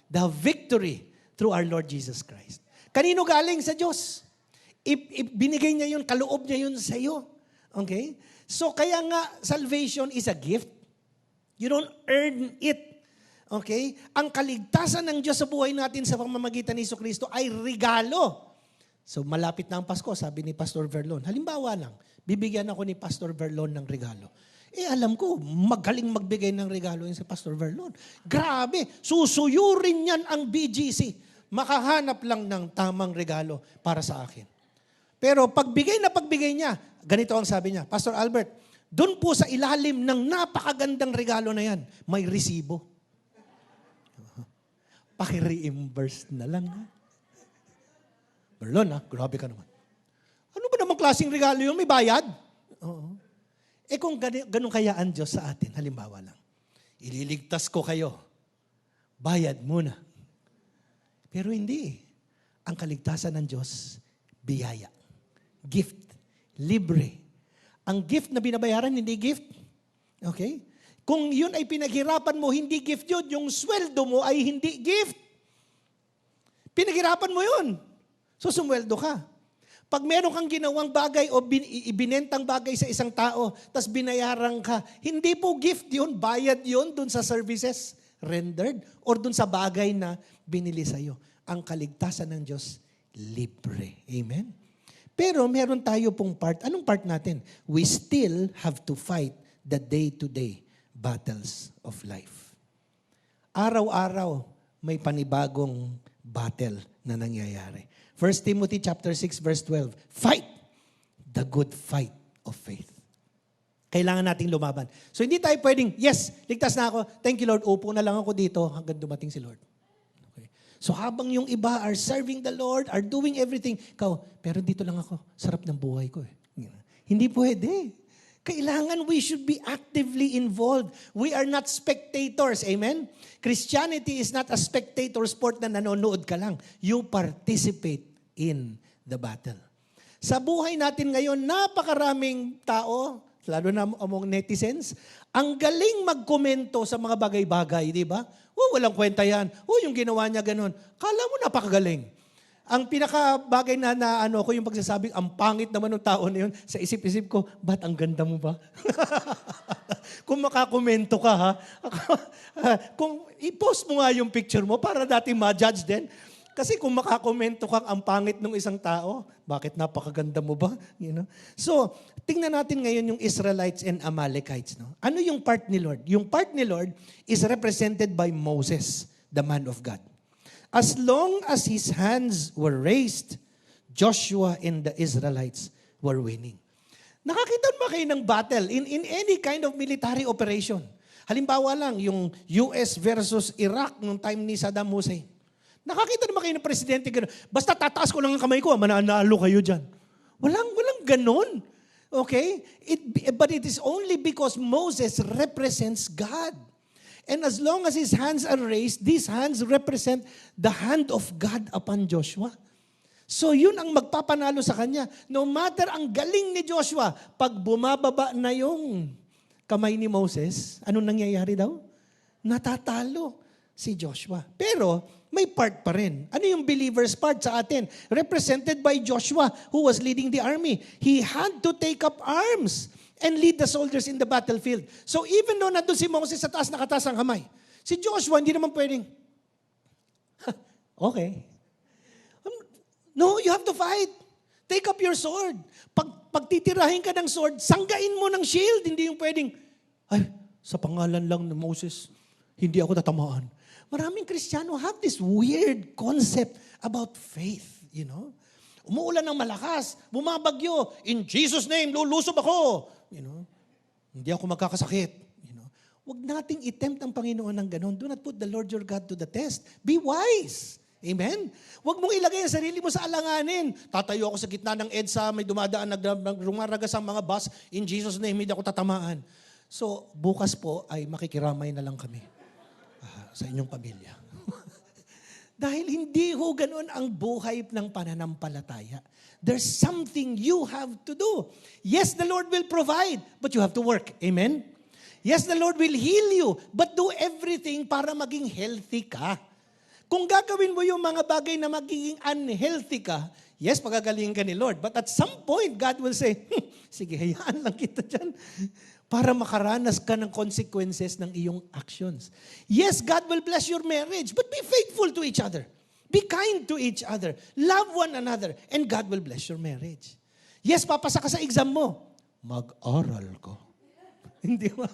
the victory through our Lord Jesus Christ. Kanino galing? Sa Diyos. Binigay niya yun, kaloob niya yun sa iyo. Okay? So kaya nga, salvation is a gift. You don't earn it. Okay? Ang kaligtasan ng Diyos sa buhay natin sa pamamagitan ni Jesucristo ay regalo. So malapit na ang Pasko, sabi ni Pastor Verlon. Halimbawa lang, bibigyan ako ni Pastor Verlon ng regalo. Alam ko, magaling magbigay ng regalo yun si Pastor Verlon. Grabe, susuyurin niyan ang BGC. Makahanap lang ng tamang regalo para sa akin. Pero pagbigay niya, ganito ang sabi niya, Pastor Albert, doon po sa ilalim ng napakagandang regalo na yan, may resibo. Paki-reimburse na lang. Verlon, grabe ka naman. Ano ba namang klaseng regalo yun? May bayad? Oo. Kung ganun kaya ang Diyos sa atin, halimbawa lang, ililigtas ko kayo, bayad muna. Pero hindi. Ang kaligtasan ng Diyos, biyaya. Gift. Libre. Ang gift na binabayaran, hindi gift. Okay? Kung yun ay pinaghirapan mo, hindi gift yun. Yung sweldo mo ay hindi gift. Pinaghirapan mo yun. So, sumweldo ka. Pag meron kang ginawang bagay o ibinentang bagay sa isang tao, tas binayaran ka, hindi po gift yun, bayad yun dun sa services rendered or dun sa bagay na binili sa'yo. Ang kaligtasan ng Diyos, libre. Amen? Pero meron tayo pong part. Anong part natin? We still have to fight the day-to-day battles of life. Araw-araw, may panibagong battle na nangyayari. 1 Timothy chapter 6 verse 12. Fight the good fight of faith. Kailangan nating lumaban. So hindi tayo pwedeng, yes, ligtas na ako. Thank you Lord, upo na lang ako dito hanggang dumating si Lord. Okay. So habang yung iba are serving the Lord, are doing everything, pero dito lang ako, sarap ng buhay ko eh. Hindi pwede. Kailangan we should be actively involved. We are not spectators. Amen? Christianity is not a spectator sport na nanonood ka lang. You participate in the battle. Sa buhay natin ngayon, napakaraming tao, lalo na among netizens, ang galing magkomento sa mga bagay-bagay, di ba? Walang kwenta yan. Yung ginawa niya ganun. Kala mo napakagaling. Ang pinakabagay na ko yung pagsasabing, ang pangit naman ng tao na yun, sa isip-isip ko, ba't ang ganda mo ba? Kung makakomento ka, ha? Kung i-post mo nga yung picture mo para dating ma-judge din. Kasi kung makakomento ka, ang pangit ng isang tao, bakit napakaganda mo ba? You know? So, tingnan natin ngayon yung Israelites and Amalekites. No? Ano yung part ni Lord? Yung part ni Lord is represented by Moses, the man of God. As long as his hands were raised, Joshua and the Israelites were winning. Nakakita ba kayo ng battle in any kind of military operation? Halimbawa lang, yung US versus Iraq nung time ni Saddam Hussein. Nakakita naman kayo ng presidente gano'n. Basta tataas ko lang ang kamay ko, mananalo kayo dyan. Walang ganon. Okay? But it is only because Moses represents God. And as long as his hands are raised, these hands represent the hand of God upon Joshua. So yun ang magpapanalo sa kanya. No matter ang galing ni Joshua, pag bumababa na yung kamay ni Moses, anong nangyayari daw? Natatalo si Joshua. Pero may part pa rin. Ano yung believer's part sa atin? Represented by Joshua who was leading the army. He had to take up arms and lead the soldiers in the battlefield. So even though nandun si Moses sa taas, nakataas ang kamay, si Joshua hindi naman pwedeng, okay. No, you have to fight. Take up your sword. Pag titirahin ka ng sword, sanggain mo ng shield. Hindi yung pwedeng, sa pangalan lang ni Moses, hindi ako tatamaan. Maraming Kristiyano have this weird concept about faith, you know. Umuulan ng malakas, bumabagyo, in Jesus' name, lulusob ako. You know, hindi ako magkakasakit. You know, wag nating i-tempt ang Panginoon ng ganun. Do not put the Lord your God to the test. Be wise. Amen? Wag mong ilagay ang sarili mo sa alanganin. Tatayo ako sa gitna ng EDSA, may dumadaan, rumaragas ang mga bus, in Jesus' name, hindi ako tatamaan. So, bukas po ay makikiramay na lang kami sa inyong pamilya. Dahil hindi ho ganun ang buhay ng pananampalataya. There's something you have to do. Yes, the Lord will provide, but you have to work. Amen? Yes, the Lord will heal you, but do everything para maging healthy ka. Kung gagawin mo yung mga bagay na magiging unhealthy ka, yes, pagagalingin ka ni Lord. But at some point, God will say, sige, hayaan lang kita dyan para makaranas ka ng consequences ng iyong actions. Yes, God will bless your marriage, but be faithful to each other. Be kind to each other. Love one another, and God will bless your marriage. Yes, papasa ka sa exam mo. Mag-aral ko. Hindi mo.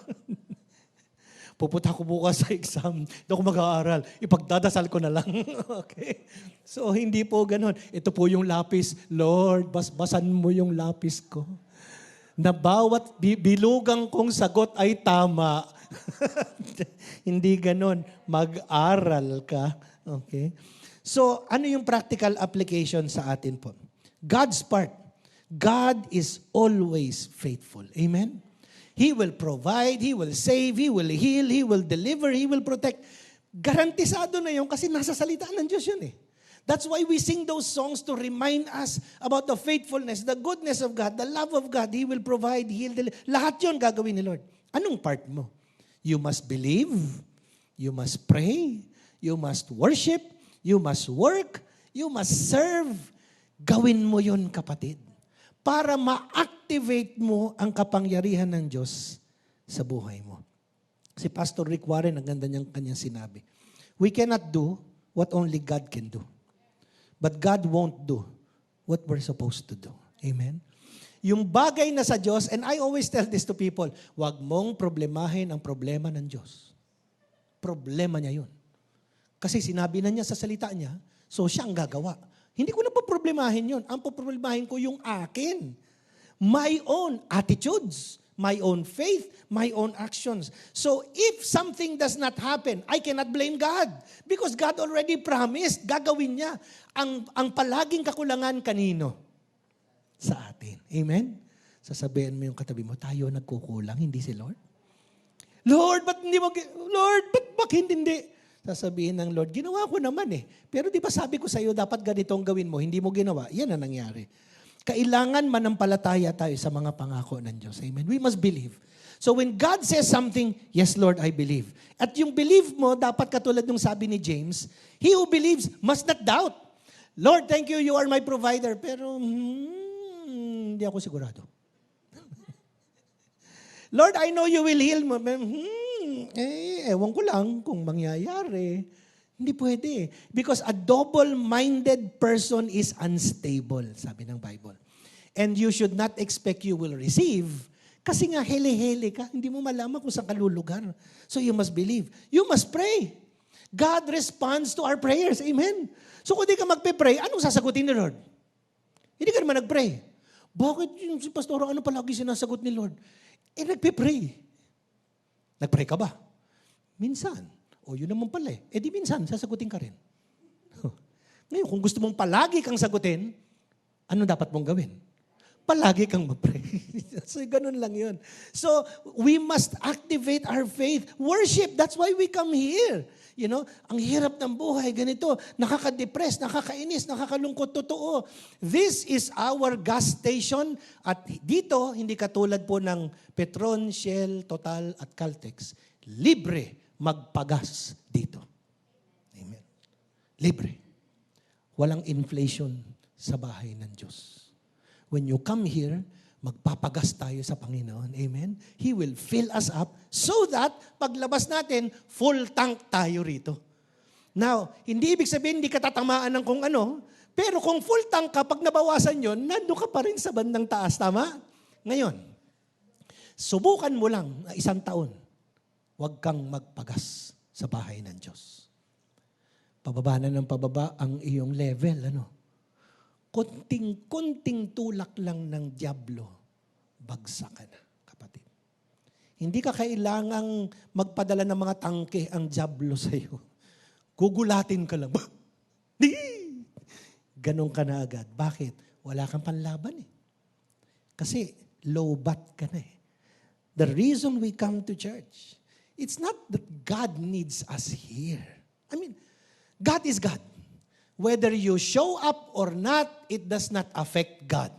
Pupunta ko bukas sa exam. Hindi ako mag-aaral. Ipagdadasal ko na lang. Okay? So, hindi po ganun. Ito po yung lapis. Lord, basan mo yung lapis ko. Na bawat bilugang kong sagot ay tama. Hindi ganun. Mag-aral ka. Okay? So, ano yung practical application sa atin po? God's part. God is always faithful. Amen? He will provide, He will save, He will heal, He will deliver, He will protect. Garantisado na yun kasi nasa salita ng Diyos yun eh. That's why we sing those songs to remind us about the faithfulness, the goodness of God, the love of God. He will provide, heal, lahat yun gagawin ni Lord. Anong part mo? You must believe, you must pray, you must worship, you must work, you must serve. Gawin mo yun, kapatid, para ma-activate mo ang kapangyarihan ng Diyos sa buhay mo. Si Pastor Rick Warren, ang ganda niyang kanyang sinabi, we cannot do what only God can do. But God won't do what we're supposed to do. Amen? Yung bagay na sa Diyos, and I always tell this to people, wag mong problemahin ang problema ng Diyos. Problema niya yun. Kasi sinabi na niya sa salita niya, so siya ang gagawa. Hindi ko na poproblemahin yun. Ang poproblemahin ko yung akin. My own attitudes, my own faith, my own actions. So if something does not happen, I cannot blame God. Because God already promised, gagawin niya. Ang palaging kakulangan kanino? Sa atin. Amen? Sasabihin mo yung katabi mo, tayo nagkukulang, hindi si Lord? Lord, ba't hindi? Sasabihin ng Lord, ginawa ko naman eh. Pero di ba sabi ko sa iyo, dapat ganitong gawin mo, hindi mo ginawa. Yan ang nangyari. Kailangan manampalataya tayo sa mga pangako ng Diyos. Amen? We must believe. So when God says something, yes Lord, I believe. At yung believe mo, dapat katulad ng sabi ni James, he who believes must not doubt. Lord, thank you, you are my provider. Pero, hindi ako sigurado. Lord, I know you will heal me. Ewan ko lang kung mangyayari. Hindi pwede. Because a double-minded person is unstable, sabi ng Bible. And you should not expect you will receive. Kasi nga, hele-hele ka. Hindi mo malaman kung saan ka lulugar. So you must believe. You must pray. God responds to our prayers. Amen? So kung di ka magpe-pray, anong sasagutin ni Lord? Hindi ka naman nag-pray. Bakit yung si Pastor, ano palagi sinasagot ni Lord? Nagpe-pray. Nag-pray ka ba? Minsan. O yun naman pala eh. Di minsan, sasagutin ka rin. Ngayon, kung gusto mong palagi kang sagutin, ano dapat mong gawin? Palagi kang mag-pray. So, ganun lang yun. So, we must activate our faith. Worship, that's why we come here. You know, ang hirap ng buhay, ganito, nakaka-depress, nakakainis, nakakalungkot, totoo. This is our gas station. At dito, hindi katulad po ng Petron, Shell, Total, at Caltex. Libre magpagas dito. Amen. Libre. Walang inflation sa bahay ng Diyos. When you come here, magpapagas tayo sa Panginoon. Amen? He will fill us up so that paglabas natin, full tank tayo rito. Now, hindi ibig sabihin hindi ka tatamaan ng kung ano, pero kung full tank ka, pag nabawasan yon, nando ka pa rin sa bandang taas. Tama? Ngayon, subukan mo lang na 1 taon. Huwag kang magpagas sa bahay ng Diyos. Pababa na ng pababa ang iyong level. Konting tulak lang ng dyablo, bagsak ka na, kapatid. Hindi ka kailangang magpadala ng mga tangke ang dyablo sa iyo. Gugulatin ka lang. Ganon ka na agad. Bakit? Wala kang panlaban eh. Kasi low bat ka na eh. The reason we come to church, it's not that God needs us here. I mean, God is God. Whether you show up or not, it does not affect God.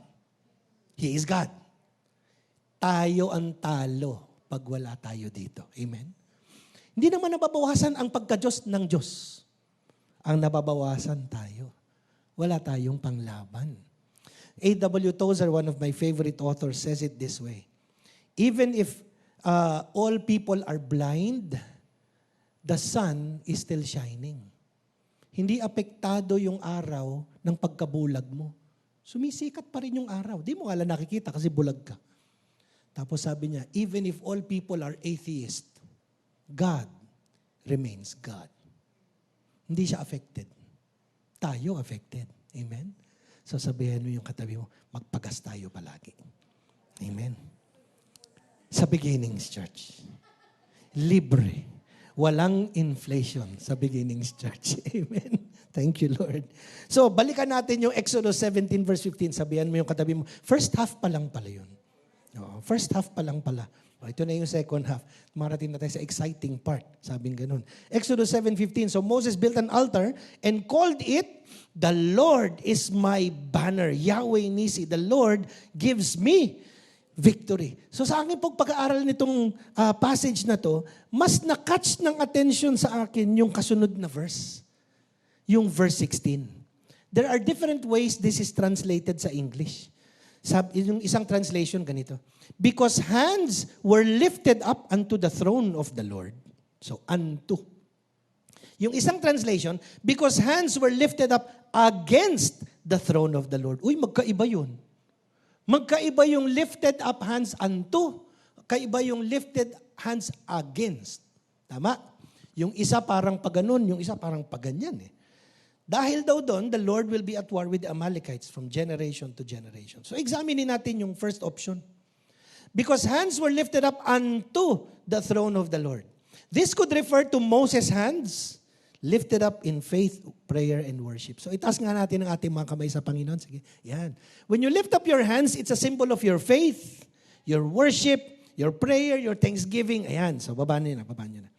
He is God. Tayo ang talo pag wala tayo dito. Amen? Hindi naman nababawasan ang pagka-Diyos ng Diyos. Ang nababawasan tayo. Wala tayong panglaban. A.W. Tozer, one of my favorite authors, says it this way. Even if all people are blind, the sun is still shining. Hindi apektado yung araw ng pagkabulag mo. Sumisikat pa rin yung araw. Di mo nga lang nakikita kasi bulag ka. Tapos sabi niya, even if all people are atheist, God remains God. Hindi siya affected. Tayo affected. Amen? So sabihin mo yung katabi mo, magpagas tayo palagi. Amen? Sa Beginnings Church. Libre. Walang inflation sa Beginnings Church. Amen. Thank you, Lord. So, balikan natin yung Exodus 17 verse 15. Sabihan mo yung katabi mo, first half pa lang pala yun. First half pa lang pala. Ito na yung second half. Marating na tayo sa exciting part. Sabing ganun. Exodus 7:15. So Moses built an altar and called it, "The Lord is my banner. Yahweh Nisi, the Lord gives me victory." So sa akin pong pag-aaral nitong passage na to, mas na-catch ng attention sa akin yung kasunod na verse. Yung verse 16. There are different ways this is translated sa English. Yung isang translation ganito. Because hands were lifted up unto the throne of the Lord. So, unto. Yung isang translation, because hands were lifted up against the throne of the Lord. Uy, magkaiba yun. Magkaiba yung lifted up hands unto. Kaiba yung lifted hands against. Tama? Yung isa parang paganon, yung isa parang paganyan eh. Dahil daw doon, the Lord will be at war with the Amalekites from generation to generation. So, examinin natin yung first option. Because hands were lifted up unto the throne of the Lord. This could refer to Moses' hands lifted up in faith, prayer, and worship. So itaas nga natin ang ating mga kamay sa Panginoon. Sige, yan. When you lift up your hands, it's a symbol of your faith, your worship, your prayer, your thanksgiving. Ayan, so baba niyo na.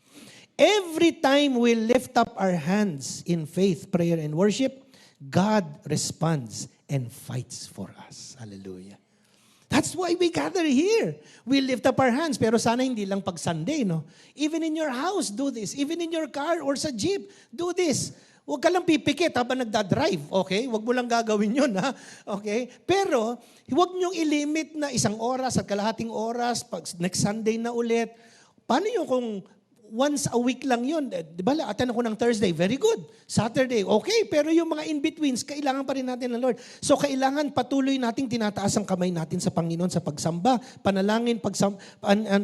Every time we lift up our hands in faith, prayer, and worship, God responds and fights for us. Hallelujah. That's why we gather here. We lift up our hands. Pero sana hindi lang pag Sunday, no? Even in your house, do this. Even in your car or sa jeep, do this. Huwag ka lang pipikit habang nagdadrive, okay? Huwag mo lang gagawin yun, ha? Okay? Pero, huwag niyong ilimit na 1 oras at kalahating oras, pag next Sunday na ulit. Paano yun kung once a week lang yun? Di ba, attend ako ng Thursday, very good. Saturday, okay. Pero yung mga in-betweens, kailangan pa rin natin ng Lord. So, kailangan patuloy nating tinataas ang kamay natin sa Panginoon sa pagsamba, panalangin,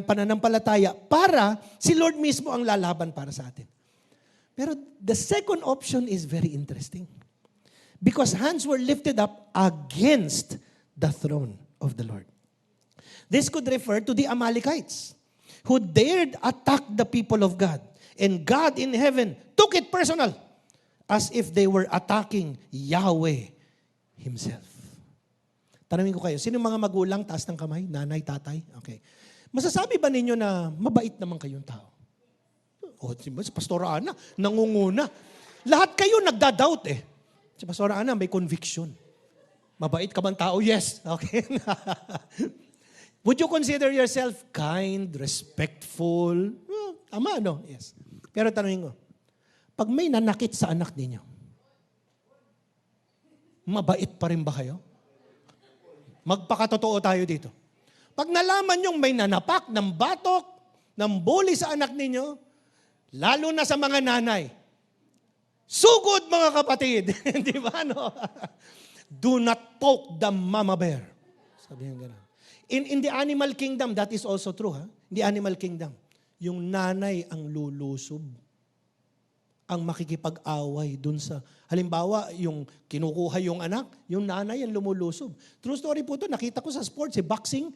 pananampalataya, para si Lord mismo ang lalaban para sa atin. Pero the second option is very interesting. Because hands were lifted up against the throne of the Lord. This could refer to the Amalekites, who dared attack the people of God. And God in heaven took it personal, as if they were attacking Yahweh Himself. Tanungin ko kayo, sino mga magulang, taas ng kamay? Nanay, tatay? Okay. Masasabi ba ninyo na mabait naman kayong tao? O, si Pastora Ana, nangunguna. Lahat kayo nagda-doubt eh. Si Pastora Ana, may conviction. Mabait ka bang tao? Yes. Okay. Would you consider yourself kind, respectful? Tama, no? Yes. Pero tanongin ko, pag may nanakit sa anak ninyo, mabait pa rin ba kayo? Magpakatotoo tayo dito. Pag nalaman nyong may nanapak ng batok, ng bully sa anak ninyo, lalo na sa mga nanay, sugod mga kapatid. Di ba, no? Do not poke the mama bear. Sabi nga gano'n. In the animal kingdom, that is also true. Ha? In the animal kingdom, yung nanay ang lulusob. Ang makikipag-away dun sa, halimbawa, yung kinukuha yung anak, yung nanay ang lumulusob. True story po ito, nakita ko sa sports, boxing,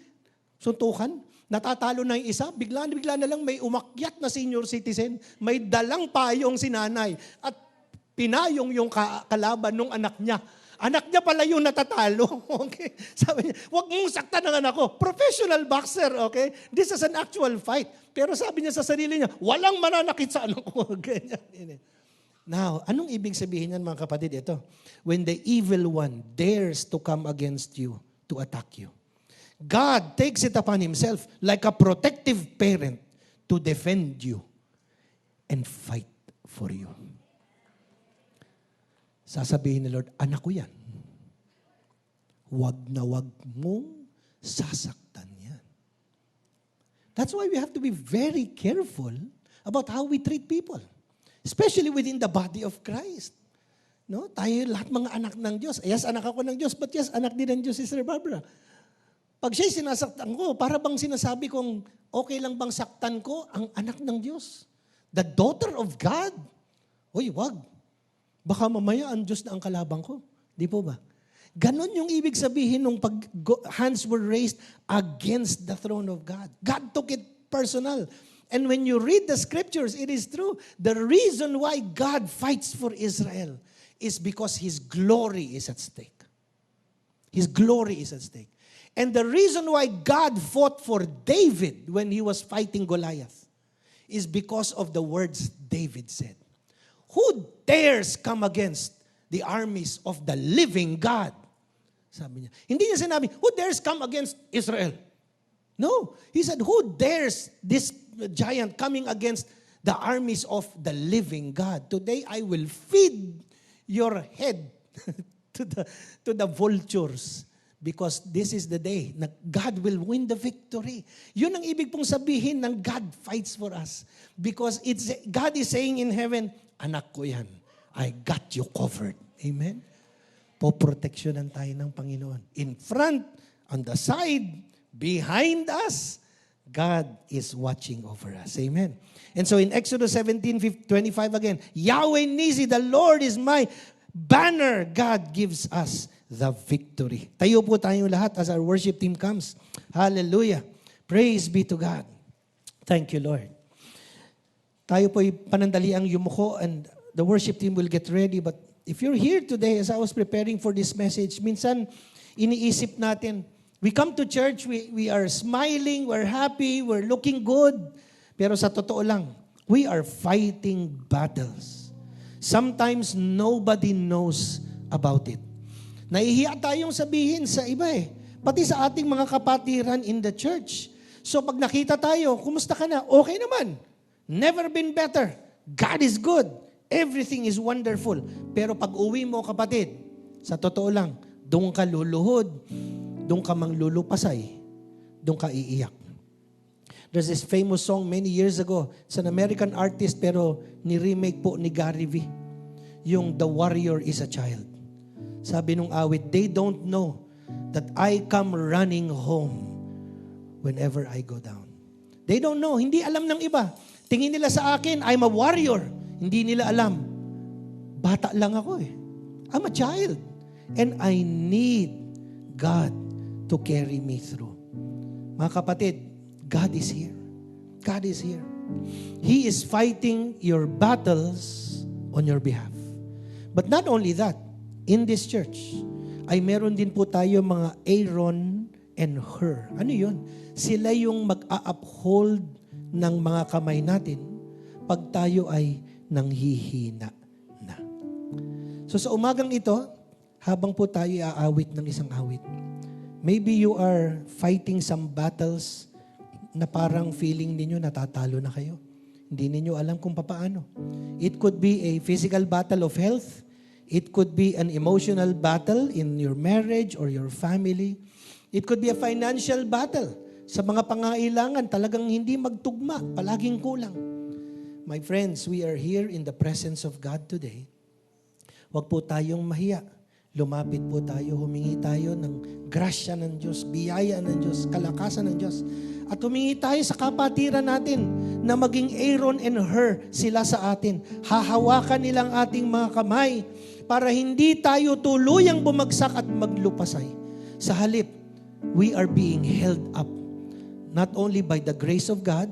suntukan, natatalo na yung isa, bigla na lang may umakyat na senior citizen, may dalang payong si nanay, at pinayong yung kalaban ng anak niya. Anak niya pala yung natatalo. Okay? Sabi niya, huwag mong saktan ng anak ko. Professional boxer, okay? This is an actual fight. Pero sabi niya sa sarili niya, walang mananakit sa anak ko. Ganyan. Now, anong ibig sabihin yan mga kapatid? Ito, when the evil one dares to come against you, to attack you, God takes it upon Himself like a protective parent to defend you and fight for you. Sasabihin ni Lord, anak ko yan. Wag na wag mong sasaktan yan. That's why we have to be very careful about how we treat people. Especially within the body of Christ. No? Tayo lahat mga anak ng Diyos. Yes, anak ako ng Diyos, but yes, anak din ng Diyos, Sister Barbara. Pag siya'y sinasaktan ko, para bang sinasabi kong okay lang bang saktan ko ang anak ng Diyos? The daughter of God. Uy, wag. Baka mamaya ang Diyos na ang kalabang ko. Di po ba? Ganon yung ibig sabihin nung pag hands were raised against the throne of God. God took it personal. And when you read the scriptures, it is true. The reason why God fights for Israel is because His glory is at stake. His glory is at stake. And the reason why God fought for David when he was fighting Goliath is because of the words David said. Who dares come against the armies of the living God? Sabi niya. Hindi niya sinabi, who dares come against Israel? No. He said, who dares this giant coming against the armies of the living God? Today, I will feed your head to the vultures. Because this is the day na God will win the victory. Yun ang ibig pong sabihin ng God fights for us. Because God is saying in heaven, anak ko yan, I got you covered. Amen? Poproteksyonan tayo ng Panginoon. In front, on the side, behind us, God is watching over us. Amen? And so in Exodus 17:25 again, Yahweh Nisi, the Lord is my banner. God gives us the victory. Tayo po tayong lahat as our worship team comes. Hallelujah. Praise be to God. Thank you, Lord. Tayo po'y panandaliang yumuko and the worship team will get ready. But if you're here today, as I was preparing for this message, minsan iniisip natin, we come to church, we are smiling, we're happy, we're looking good. Pero sa totoo lang, we are fighting battles. Sometimes nobody knows about it. Nahihiya tayong sabihin sa iba pati sa ating mga kapatiran in the church. So pag nakita tayo, kumusta ka na? Okay naman. Never been better. God is good. Everything is wonderful. Pero pag uwi mo, kapatid, sa totoo lang, doon ka luluhod, doon ka manglulupasay, doon ka iiyak. There's this famous song many years ago. It's an American artist pero ni-remake po ni Gary V. Yung The Warrior is a Child. Sabi nung awit, they don't know that I come running home whenever I go down. They don't know. Hindi alam ng iba. Tingin nila sa akin, I'm a warrior. Hindi nila alam. Bata lang ako I'm a child. And I need God to carry me through. Mga kapatid, God is here. God is here. He is fighting your battles on your behalf. But not only that, in this church, ay meron din po tayo mga Aaron and Hur. Ano yun? Sila yung mag-a-uphold ng mga kamay natin pag tayo ay nanghihina na. So sa umagang ito, habang po tayo aawit ng isang awit, maybe you are fighting some battles na parang feeling ninyo natatalo na kayo. Hindi ninyo alam kung paano. It could be a physical battle of health. It could be an emotional battle in your marriage or your family. It could be a financial battle. Sa mga pangailangan, talagang hindi magtugma, palaging kulang. My friends, we are here in the presence of God today. Huwag po tayong mahiya. Lumapit po tayo, humingi tayo ng grasya ng Diyos, biyaya ng Diyos, kalakasan ng Diyos. At humingi tayo sa kapatiran natin na maging Aaron and Hur sila sa atin. Hahawakan nilang ating mga kamay para hindi tayo tuluyang bumagsak at maglupasay. Sa halip, we are being held up not only by the grace of God,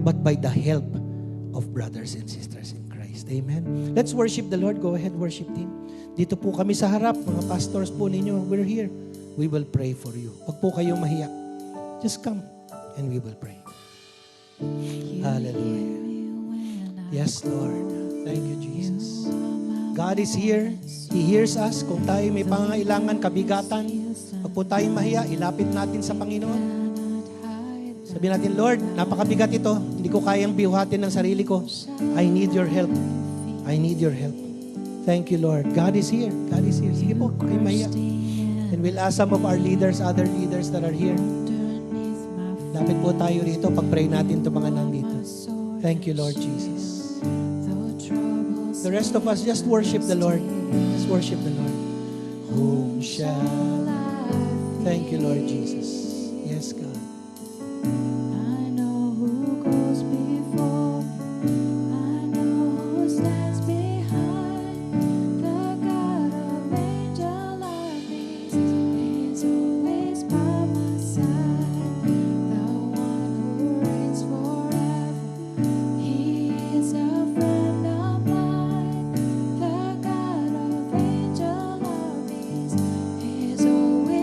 but by the help of brothers and sisters in Christ. Amen? Let's worship the Lord. Go ahead, worship team. Dito po kami sa harap, mga pastors po ninyo, we're here. We will pray for you. Huwag po kayong mahiya. Just come and we will pray. Hallelujah. Yes, Lord. Thank you, Jesus. God is here. He hears us. Kung tayo may pangailangan, kabigatan, huwag po tayong mahiya. Ilapit natin sa Panginoon. Sabi natin, Lord, napakabigat ito. Hindi ko kayang bihuhatin ng sarili ko. I need your help. I need your help. Thank you, Lord. God is here. God is here. Sige po, kayo mahiya. And we'll ask some of our leaders, other leaders that are here. Lapit po tayo rito. Pag-pray natin itong mga nandito. Thank you, Lord Jesus. The rest of us, just worship the Lord. Just worship the Lord. Whom shall I? Thank you, Lord Jesus. Yes, God. I know who goes before, I know who stands behind. The God of angel armies is always by my side. The one who reigns forever, He is a friend of mine. The God of angel armies is always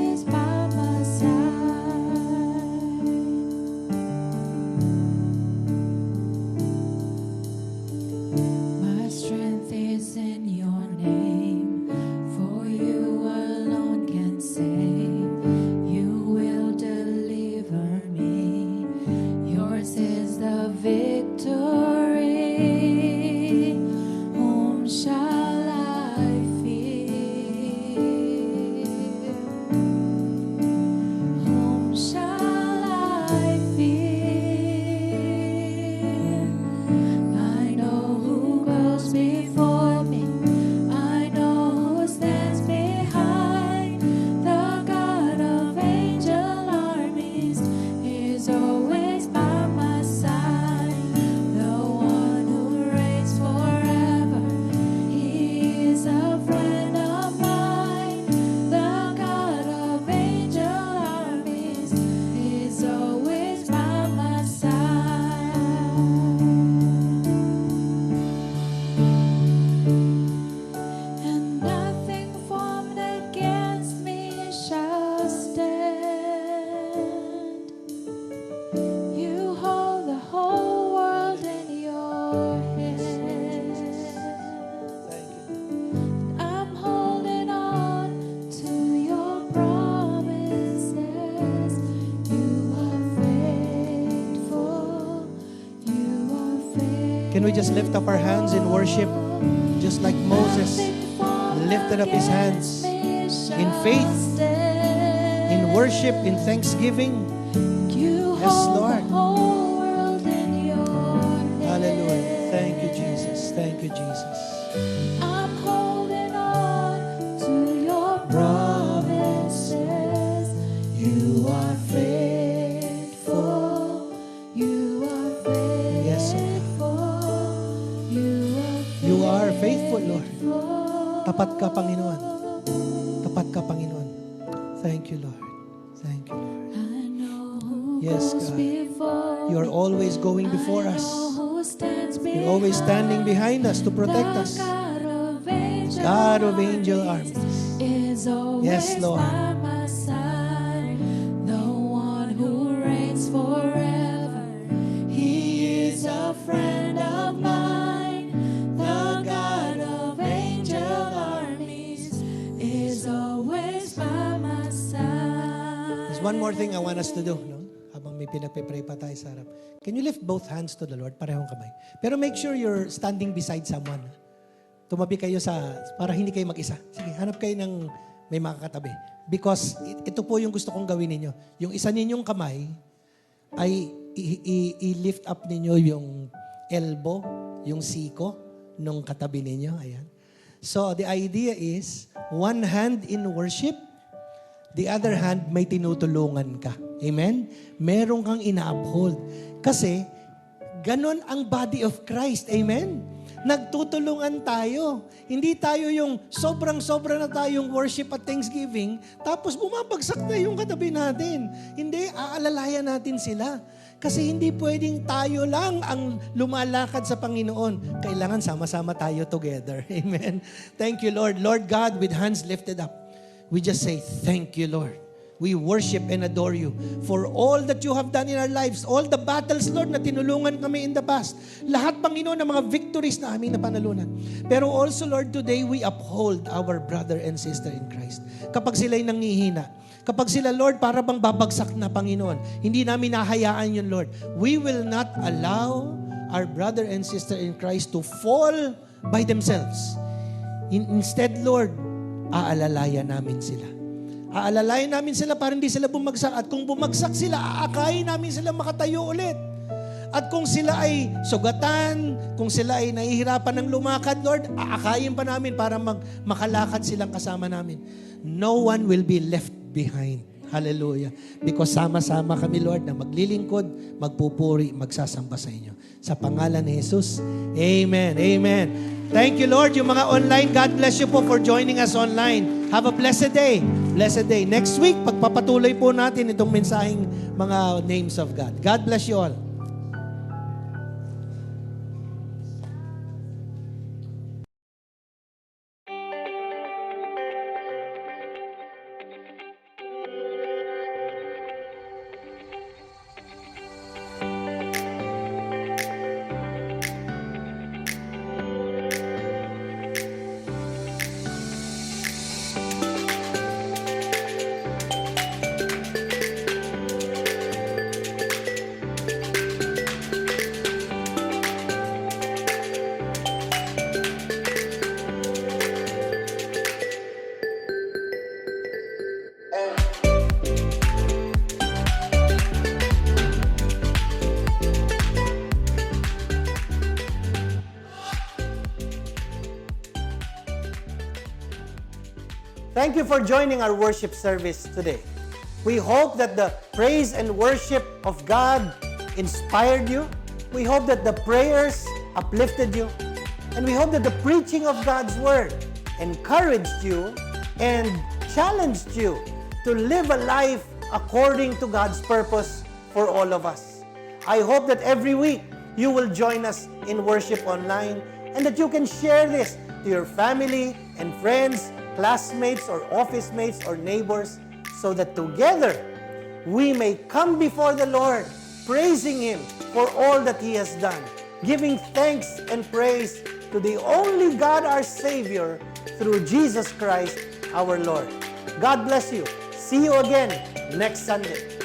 Can we just lift up our hands in worship? Just like Moses lifted up his hands in faith, in worship, in thanksgiving. Yes, Lord. Hallelujah. Thank you, Jesus. Thank you, Jesus. I'm holding on to your promises. You are faithful. You are faithful. Yes, You are faithful, Lord. Tapat ka, Panginoon. Tapat ka, Panginoon. Thank you, Lord. Thank you, Lord. I know who Yes, goes God. before. You are always going before I us. know who stands You're always standing behind us to protect The us. God of God of angel armies. is always Yes, Lord. by my side. The one who reigns forever. He is a friend of mine. The God of angel armies is always by my side. There's one more thing I want us to do, no? Habang may pinagpe-pray pa tayo sa harap. Can you lift both hands to the Lord? Parehong kamay. Pero make sure you're standing beside someone. Tumabi kayo para hindi kayo mag-isa. Sige, hanap kayo ng may makakatabi. Because ito po yung gusto kong gawin ninyo. Yung isa ninyong kamay ay i-lift up ninyo yung elbow, yung siko nung katabi ninyo. Ayan. So the idea is, one hand in worship, the other hand may tinutulungan ka. Amen? Meron kang ina-uphold. Kasi, ganon ang body of Christ. Amen? Nagtutulungan tayo. Hindi tayo yung sobrang-sobra na tayong worship at thanksgiving, tapos bumabagsak na yung katabi natin. Hindi, aalalayan natin sila. Kasi hindi pwedeng tayo lang ang lumalakad sa Panginoon. Kailangan sama-sama tayo together. Amen? Thank you, Lord. Lord God, with hands lifted up, we just say, thank you, Lord. We worship and adore you for all that you have done in our lives, all the battles, Lord, na tinulungan kami in the past. Lahat, Panginoon, ng mga victories na aming napanalunan. Pero also, Lord, today we uphold our brother and sister in Christ. Kapag sila'y nangihina, kapag sila, Lord, para bang babagsak na, Panginoon, hindi namin nahayaan yun, Lord. We will not allow our brother and sister in Christ to fall by themselves. Instead, Lord, aalalayan namin sila. Aalalayan namin sila para hindi sila bumagsak. At kung bumagsak sila, aakayin namin sila makatayo ulit. At kung sila ay sugatan, kung sila ay nahihirapan ng lumakad, Lord, aakayin pa namin para makalakad silang kasama namin. No one will be left behind. Hallelujah. Because sama-sama kami, Lord, na maglilingkod, magpupuri, magsasamba sa inyo. Sa pangalan ni Jesus, Amen. Amen. Thank you, Lord. Yung mga online, God bless you po for joining us online. Have a blessed day. Blessed day. Next week, pagpapatuloy po natin itong mensaheng mga names of God. God bless you all. Thank you for joining our worship service today. We hope that the praise and worship of God inspired you. We hope that the prayers uplifted you. And we hope that the preaching of God's Word encouraged you and challenged you to live a life according to God's purpose for all of us. I hope that every week you will join us in worship online and that you can share this to your family and friends, classmates or office mates or neighbors, so that together we may come before the Lord, praising Him for all that He has done, giving thanks and praise to the only God our Savior through Jesus Christ our Lord. God bless you. See you again next Sunday.